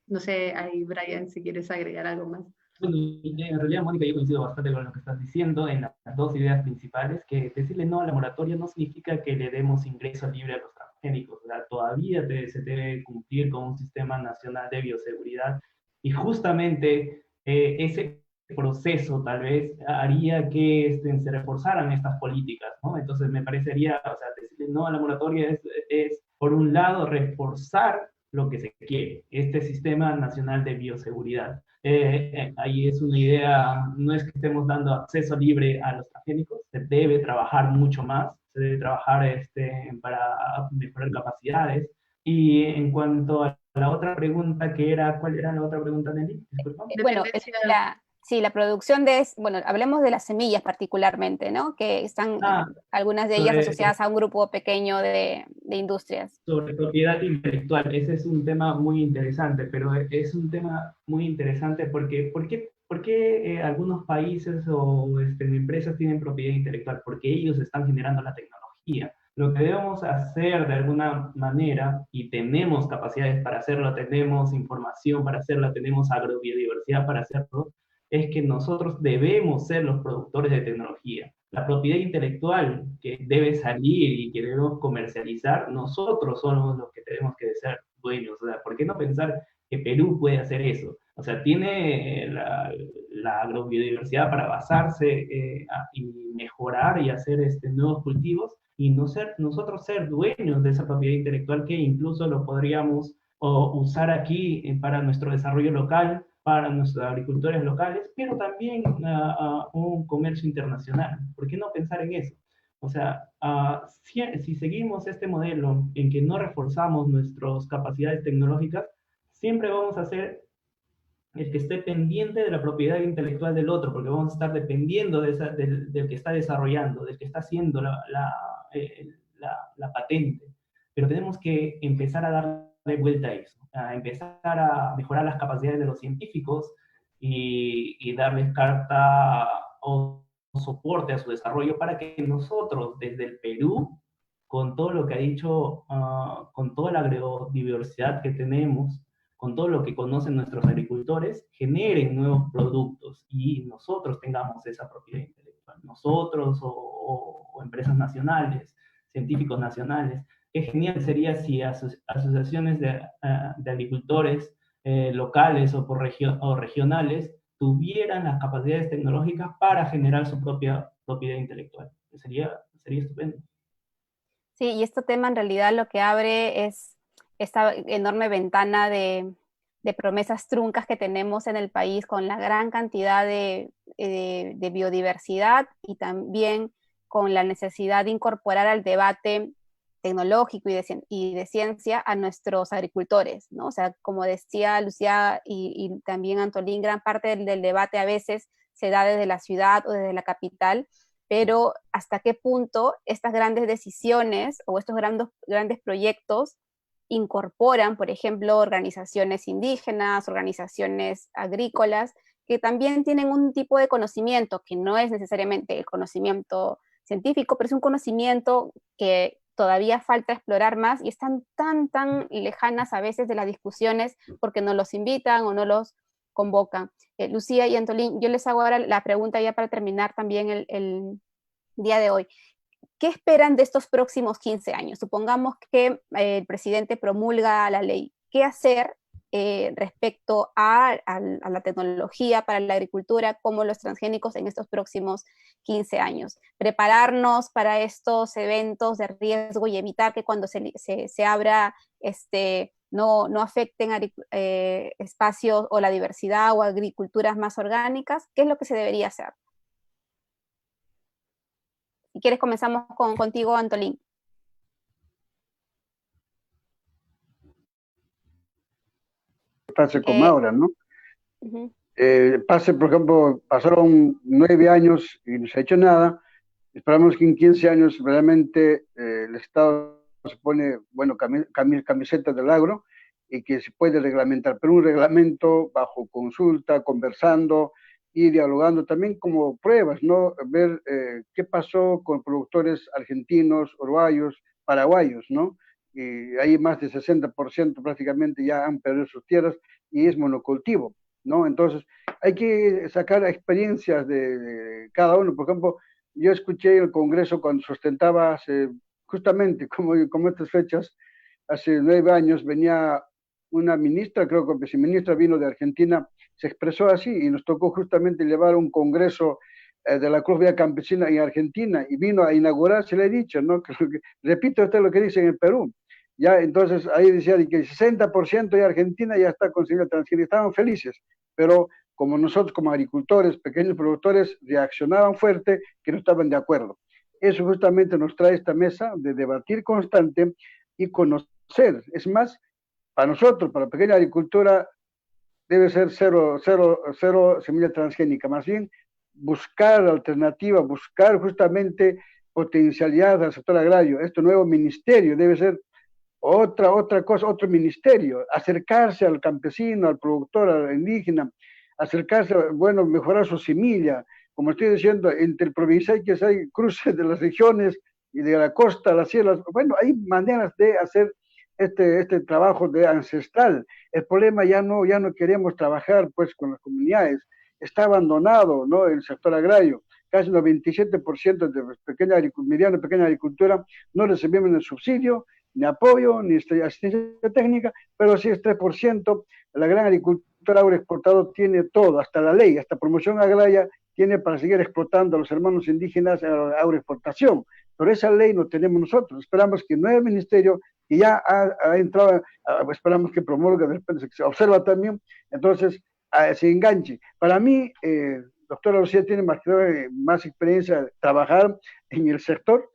No sé, ahí Brian, si quieres agregar algo más. Bueno, en realidad, Mónica, yo coincido bastante con lo que estás diciendo en las dos ideas principales, que decirle no a la moratoria no significa que le demos ingreso libre a los transgénicos. O sea, todavía se debe cumplir con un sistema nacional de bioseguridad, y justamente ese proceso tal vez haría que se reforzaran estas políticas, ¿no? Entonces me parecería, o sea, decirle no a la moratoria es por un lado, reforzar lo que se quiere, este sistema nacional de bioseguridad. Ahí es una idea, no es que estemos dando acceso libre a los transgénicos, se debe trabajar mucho más, se debe trabajar para mejorar capacidades. Y en cuanto a la otra pregunta que era, ¿cuál era la otra pregunta, Nelly? Disculpa. Bueno, la producción bueno, hablemos de las semillas particularmente, ¿no? Que están algunas de ellas asociadas a un grupo pequeño de industrias. Sobre propiedad intelectual, ese es un tema muy interesante, pero es un tema muy interesante porque ¿por qué algunos países o empresas tienen propiedad intelectual? Porque ellos están generando la tecnología. Lo que debemos hacer de alguna manera, y tenemos capacidades para hacerlo, tenemos información para hacerlo, tenemos agrobiodiversidad para hacerlo, es que nosotros debemos ser los productores de tecnología. La propiedad intelectual que debe salir y que debemos comercializar, nosotros somos los que tenemos que ser dueños. O sea, ¿por qué no pensar que Perú puede hacer eso? O sea, tiene la agrobiodiversidad para basarse y mejorar y hacer nuevos cultivos, y nosotros ser dueños de esa propiedad intelectual, que incluso lo podríamos o usar aquí para nuestro desarrollo local, para nuestros agricultores locales, pero también un comercio internacional. ¿Por qué no pensar en eso? O sea, si seguimos este modelo en que no reforzamos nuestras capacidades tecnológicas, siempre vamos a ser el que esté pendiente de la propiedad intelectual del otro, porque vamos a estar dependiendo del que está desarrollando, del que está haciendo la patente. Pero tenemos que empezar a darle vuelta a eso, a empezar a mejorar las capacidades de los científicos y darles carta o soporte a su desarrollo para que nosotros, desde el Perú, con todo lo que ha dicho, con toda la biodiversidad que tenemos, con todo lo que conocen nuestros agricultores, generen nuevos productos y nosotros tengamos esa propiedad intelectual. Nosotros o empresas nacionales, científicos nacionales. Qué genial sería si asociaciones de agricultores locales o regionales tuvieran las capacidades tecnológicas para generar su propia propiedad intelectual. Sería estupendo. Sí, y este tema en realidad lo que abre es esta enorme ventana de promesas truncas que tenemos en el país con la gran cantidad de biodiversidad y también con la necesidad de incorporar al debate tecnológico y de ciencia a nuestros agricultores, ¿no? O sea, como decía Lucía y también Antolín, gran parte del debate a veces se da desde la ciudad o desde la capital, pero hasta qué punto estas grandes decisiones o estos grandes proyectos incorporan, por ejemplo, organizaciones indígenas, organizaciones agrícolas, que también tienen un tipo de conocimiento que no es necesariamente el conocimiento científico, pero es un conocimiento que todavía falta explorar más y están tan lejanas a veces de las discusiones porque no los invitan o no los convocan. Lucía y Antolín, yo les hago ahora la pregunta ya para terminar también el día de hoy. ¿Qué esperan de estos próximos 15 años? Supongamos que el presidente promulga la ley. ¿Qué hacer respecto a la tecnología para la agricultura como los transgénicos en estos próximos 15 años? Prepararnos para estos eventos de riesgo y evitar que cuando se abra no afecten espacios o la diversidad o agriculturas más orgánicas. ¿Qué es lo que se debería hacer? Si quieres, comenzamos contigo, Antolín. Pase como ahora, ¿no? Uh-huh. Por ejemplo, pasaron 9 años y no se ha hecho nada. Esperamos que en 15 años realmente el Estado se pone, bueno, camiseta del agro y que se puede reglamentar, pero un reglamento bajo consulta, conversando y dialogando también como pruebas, ¿no? Ver qué pasó con productores argentinos, uruguayos, paraguayos, ¿no? Y hay más de 60% prácticamente ya han perdido sus tierras y es monocultivo, ¿no? Entonces hay que sacar experiencias de cada uno. Por ejemplo, yo escuché el Congreso cuando sustentaba justamente como estas fechas, hace 9 años venía una ministra, creo que viceministra vino de Argentina, se expresó así y nos tocó justamente llevar un congreso de la Cruz Vía Campesina en Argentina y vino a inaugurar, se le he dicho, ¿no? Repito usted lo que dice en el Perú. Ya, entonces ahí decía que el 60% de Argentina ya está consiguiendo transgénico, estaban felices, pero como nosotros como agricultores, pequeños productores, reaccionaban fuerte que no estaban de acuerdo. Eso justamente nos trae esta mesa de debatir constante y conocer. Es más, para nosotros, para la pequeña agricultura, debe ser cero semilla transgénica, más bien buscar alternativas, buscar justamente potencialidad del sector agrario. Este nuevo ministerio debe ser otra cosa, otro ministerio, acercarse al campesino, al productor, al indígena, acercarse, bueno, mejorar su semilla. Como estoy diciendo, entre el provincial que hay cruces de las regiones y de la costa a las sierras, bueno, hay maneras de hacer este trabajo de ancestral. El problema ya no queremos trabajar pues con las comunidades, está abandonado, ¿no? El sector agrario, casi el 97% de mediana y pequeña agricultura no recibimos el subsidio, ni apoyo, ni asistencia técnica, pero sí es 3%. La gran agricultura agroexportador tiene todo, hasta la ley, hasta promoción agraria tiene para seguir explotando a los hermanos indígenas en la agroexportación. Pero esa ley no tenemos nosotros. Esperamos que el nuevo ministerio que ya ha entrado, esperamos que promulgue, de repente se observa también, entonces se enganche. Para mí, doctora Lucía tiene más experiencia de trabajar en el sector,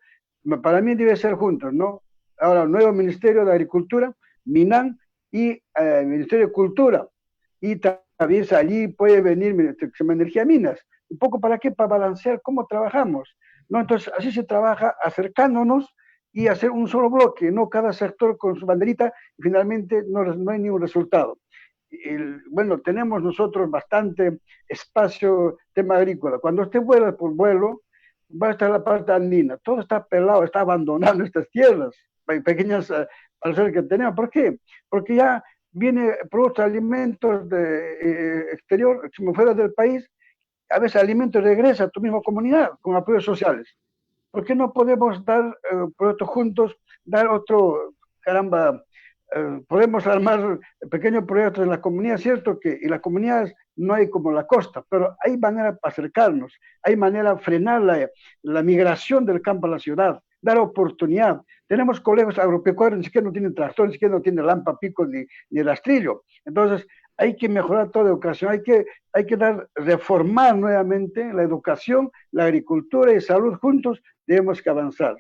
para mí debe ser juntos, ¿no? Ahora, el nuevo Ministerio de Agricultura, MINAN, y el Ministerio de Cultura, y también allí puede venir Energía Minas, un poco para qué, para balancear cómo trabajamos, ¿no? Entonces, así se trabaja acercándonos y hacer un solo bloque, no cada sector con su banderita, y finalmente no hay ningún resultado. Bueno, tenemos nosotros bastante espacio, tema agrícola. Cuando usted vuela por vuelo, va a estar la parte andina, todo está pelado, está abandonando estas tierras, pequeñas parcelas que tenemos. ¿Por qué? Porque ya viene productos, alimentos de exterior, como fuera del país, a veces alimentos regresa a tu misma comunidad con apoyos sociales. ¿Por qué no podemos dar productos juntos, dar otro, caramba, podemos armar pequeños proyectos en la comunidad, cierto que en las comunidades no hay como la costa, pero hay manera para acercarnos, hay manera de frenar la migración del campo a la ciudad, dar oportunidad. Tenemos colegas agropecuarios, ni siquiera no tienen tractor, ni siquiera no tienen lampa, pico, ni rastrillo. Entonces, hay que mejorar toda la educación, hay que reformar nuevamente la educación, la agricultura y salud juntos, debemos que avanzar.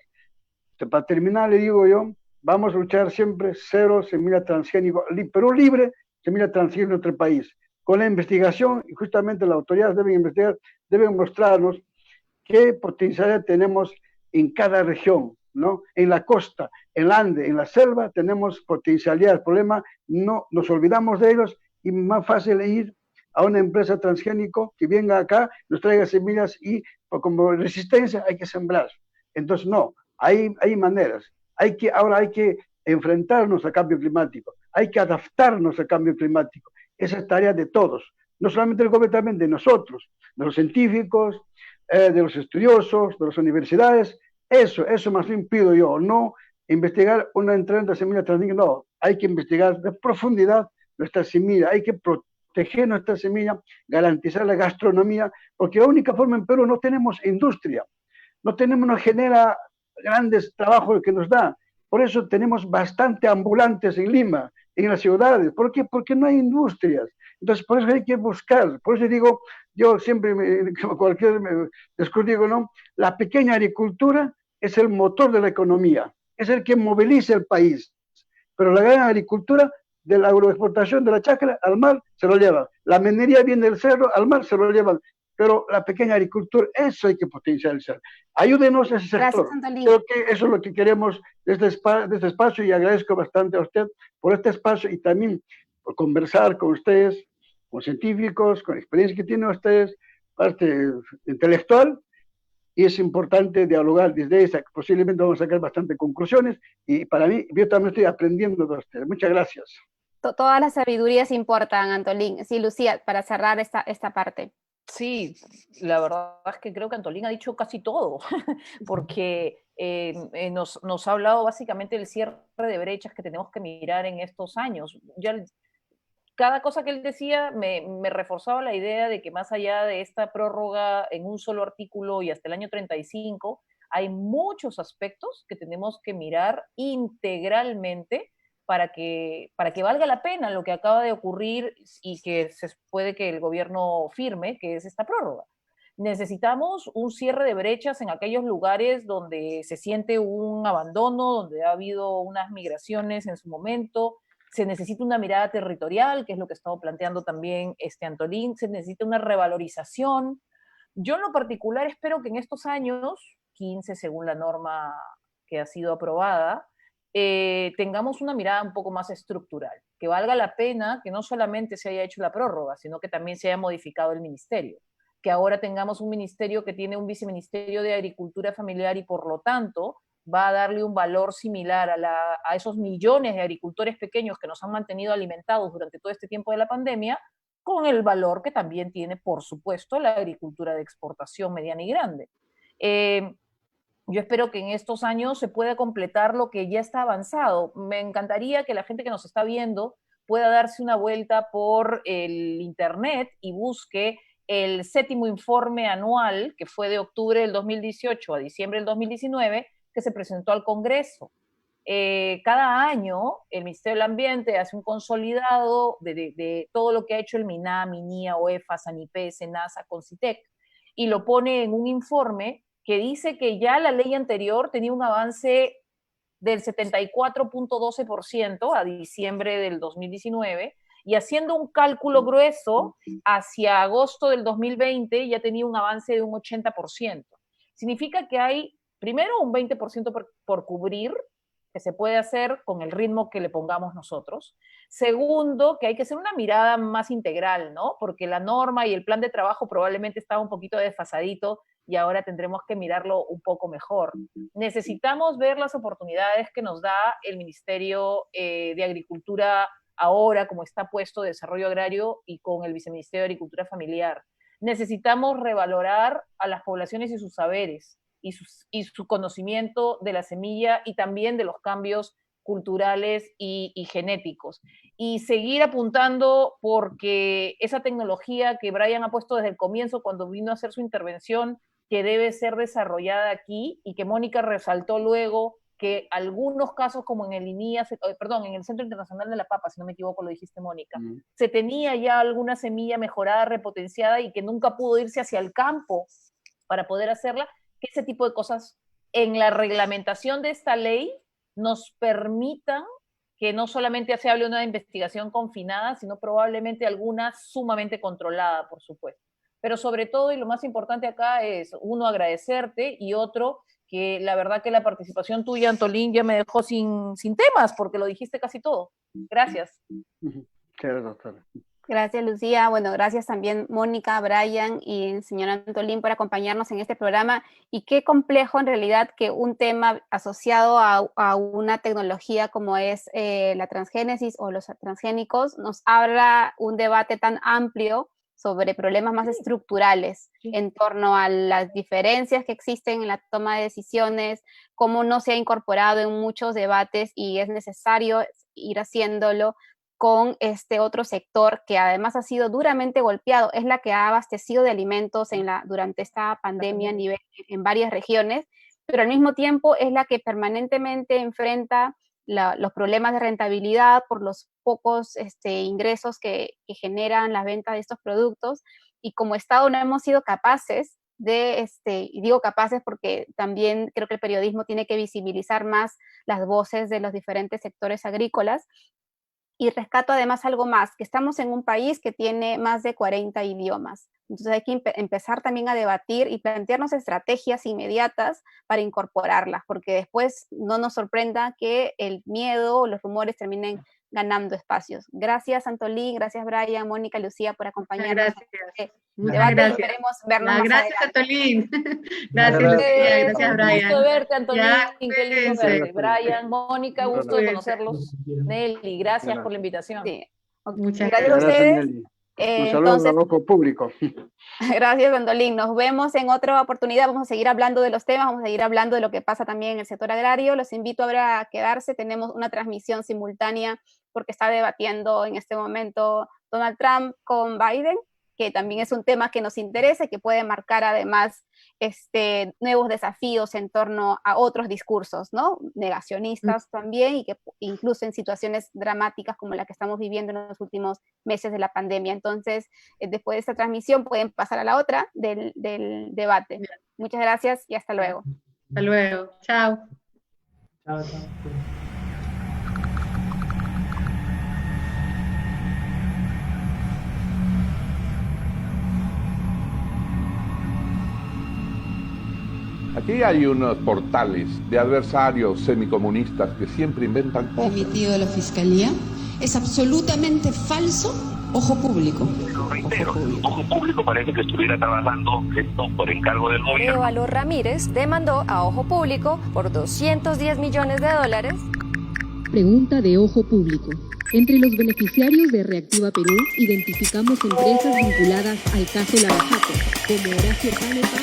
Para terminar, le digo yo, vamos a luchar siempre cero semilla transgénica, Perú libre, semilla transgénica en nuestro país. Con la investigación, y justamente las autoridades deben investigar, deben mostrarnos qué potencialidad tenemos en cada región, ¿no? En la costa, en el Ande, en la selva, tenemos potencialidad. El problema, no nos olvidamos de ellos y más fácil ir a una empresa transgénico que venga acá, nos traiga semillas y como resistencia hay que sembrar. Entonces, no, hay maneras. Ahora hay que enfrentarnos al cambio climático, hay que adaptarnos al cambio climático. Esa es tarea de todos, no solamente del gobierno, también de nosotros, de los científicos, de los estudiosos, de las universidades. Eso más bien pido yo, no investigar una entrada de semilla transgénica, no, hay que investigar de profundidad nuestra semilla, hay que proteger nuestra semilla, garantizar la gastronomía, porque la única forma en Perú no tenemos industria, no genera grandes trabajos que nos da. Por eso tenemos bastante ambulantes en Lima, en las ciudades. ¿Por qué? Porque no hay industrias. Entonces, por eso hay que buscar. Por eso digo, yo siempre, cualquier discurso digo, ¿no? La pequeña agricultura es el motor de la economía, es el que moviliza el país. Pero la gran agricultura, de la agroexportación de la chácara al mar, se lo lleva. La minería viene del cerro, al mar se lo llevan. Pero la pequeña agricultura, eso hay que potencializar. Ayúdenos a ese sector. Gracias, creo que eso es lo que queremos de este espacio y agradezco bastante a usted por este espacio y también por conversar con ustedes, con científicos, con la experiencia que tienen ustedes, parte intelectual, y es importante dialogar desde esa, posiblemente vamos a sacar bastantes conclusiones, y para mí, yo también estoy aprendiendo de ustedes. Muchas gracias. Todas las sabidurías importan, Antolín. Sí, Lucía, para cerrar esta parte. Sí, la verdad es que creo que Antolín ha dicho casi todo, porque nos ha hablado básicamente del cierre de brechas que tenemos que mirar en estos años. Cada cosa que él decía me reforzaba la idea de que más allá de esta prórroga en un solo artículo y hasta el año 35, hay muchos aspectos que tenemos que mirar integralmente para que valga la pena lo que acaba de ocurrir y que se puede que el gobierno firme, que es esta prórroga. Necesitamos un cierre de brechas en aquellos lugares donde se siente un abandono, donde ha habido unas migraciones en su momento. Se necesita una mirada territorial, que es lo que ha estado planteando también Antolín. Se necesita una revalorización. Yo en lo particular espero que en estos años, 15 según la norma que ha sido aprobada, tengamos una mirada un poco más estructural, que valga la pena que no solamente se haya hecho la prórroga, sino que también se haya modificado el ministerio, que ahora tengamos un ministerio que tiene un viceministerio de Agricultura Familiar y por lo tanto va a darle un valor similar a esos millones de agricultores pequeños que nos han mantenido alimentados durante todo este tiempo de la pandemia, con el valor que también tiene, por supuesto, la agricultura de exportación mediana y grande. Yo espero que en estos años se pueda completar lo que ya está avanzado. Me encantaría que la gente que nos está viendo pueda darse una vuelta por el internet y busque el 7º informe anual, que fue de octubre del 2018 a diciembre del 2019, que se presentó al Congreso. cada año el Ministerio del Ambiente hace un consolidado de todo lo que ha hecho el MINAM, MINIA, OEFA, SANIPE, SENASA, CONCITEC, y lo pone en un informe que dice que ya la ley anterior tenía un avance del 74.12% a diciembre del 2019, y haciendo un cálculo grueso, hacia agosto del 2020 ya tenía un avance de un 80%. Significa que hay, primero, un 20% por cubrir, que se puede hacer con el ritmo que le pongamos nosotros. Segundo, que hay que hacer una mirada más integral, ¿no? Porque la norma y el plan de trabajo probablemente estaba un poquito desfasadito y ahora tendremos que mirarlo un poco mejor. Necesitamos ver las oportunidades que nos da el Ministerio de Agricultura ahora, como está puesto de Desarrollo Agrario y con el Viceministerio de Agricultura Familiar. Necesitamos revalorar a las poblaciones y sus saberes, y su conocimiento de la semilla y también de los cambios culturales y genéticos. Y seguir apuntando, porque esa tecnología que Brian ha puesto desde el comienzo cuando vino a hacer su intervención, que debe ser desarrollada aquí, y que Mónica resaltó luego que algunos casos, como en el INIA, en el Centro Internacional de la Papa, si no me equivoco, lo dijiste, Mónica, se tenía ya alguna semilla mejorada, repotenciada, y que nunca pudo irse hacia el campo para poder hacerla, que ese tipo de cosas en la reglamentación de esta ley nos permitan que no solamente se hable de una investigación confinada, sino probablemente alguna sumamente controlada, por supuesto. Pero sobre todo, y lo más importante acá es, uno, agradecerte, y otro, que la verdad que la participación tuya, Antolín, ya me dejó sin temas, porque lo dijiste casi todo. Gracias. Gracias, doctora. Gracias, Lucía. Bueno, gracias también, Mónica, Brian y señor Antolín, por acompañarnos en este programa. Y qué complejo, en realidad, que un tema asociado a una tecnología como es la transgénesis o los transgénicos nos abra un debate tan amplio sobre problemas más estructurales en torno a las diferencias que existen en la toma de decisiones, cómo no se ha incorporado en muchos debates y es necesario ir haciéndolo con este otro sector que además ha sido duramente golpeado, es la que ha abastecido de alimentos durante esta pandemia en varias regiones, pero al mismo tiempo es la que permanentemente enfrenta los problemas de rentabilidad por los pocos ingresos que generan la venta de estos productos, y como Estado no hemos sido capaces y digo capaces porque también creo que el periodismo tiene que visibilizar más las voces de los diferentes sectores agrícolas. Y rescato además algo más, que estamos en un país que tiene más de 40 idiomas. Entonces hay que empezar también a debatir y plantearnos estrategias inmediatas para incorporarlas, porque después no nos sorprenda que el miedo o los rumores terminen ganando espacios. Gracias, Antolín, gracias, Brian, Mónica, Lucía, por acompañarnos. Muchas gracias. Esperemos vernos más gracias, adelante. Antolín. Gracias, Lucía. Gracias, Brian. Gusto verte, Antolín. Qué lindo Cuídense. verte. Brian, Mónica, gusto de conocerlos. Nelly, gracias por la invitación. Sí. Muchas Gracias a ustedes. Un saludo al ojo público. Gracias, Antolín. Nos vemos en otra oportunidad. Vamos a seguir hablando de los temas, vamos a seguir hablando de lo que pasa también en el sector agrario. Los invito ahora a quedarse. Tenemos una transmisión simultánea porque está debatiendo en este momento Donald Trump con Biden, que también es un tema que nos interesa y que puede marcar además nuevos desafíos en torno a otros discursos, ¿no? Negacionistas también, y que incluso en situaciones dramáticas como la que estamos viviendo en los últimos meses de la pandemia. Entonces, después de esta transmisión pueden pasar a la otra del debate. Muchas gracias y hasta luego. Hasta luego. Chao. Chao, chao. Aquí hay unos portales de adversarios semicomunistas que siempre inventan cosas. Emitido de la Fiscalía es absolutamente falso. Ojo Público. Lo reitero, Ojo Público parece que estuviera trabajando esto por encargo del gobierno. Evalo Ramírez demandó a Ojo Público por $210 millones. Pregunta de Ojo Público. Entre los beneficiarios de Reactiva Perú identificamos empresas vinculadas al caso Lava Jato, como Horacio Canepa y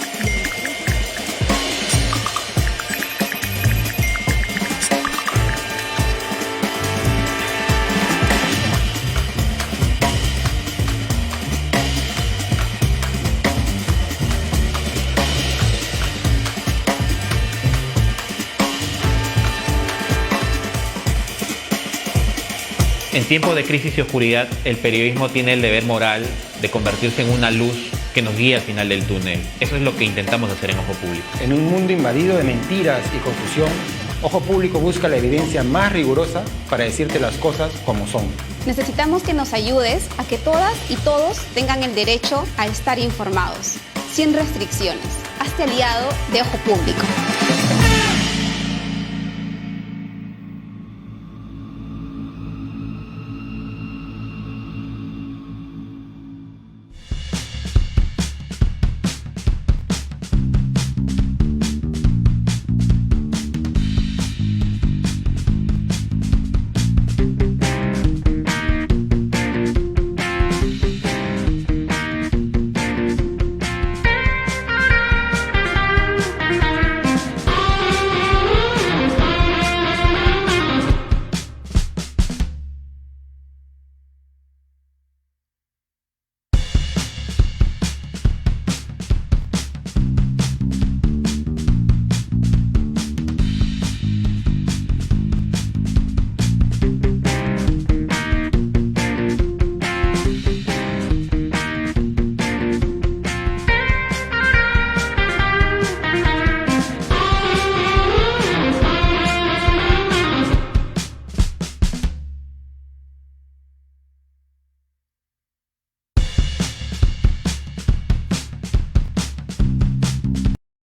En tiempos de crisis y oscuridad, el periodismo tiene el deber moral de convertirse en una luz que nos guíe al final del túnel. Eso es lo que intentamos hacer en Ojo Público. En un mundo invadido de mentiras y confusión, Ojo Público busca la evidencia más rigurosa para decirte las cosas como son. Necesitamos que nos ayudes a que todas y todos tengan el derecho a estar informados, sin restricciones. Hazte aliado de Ojo Público.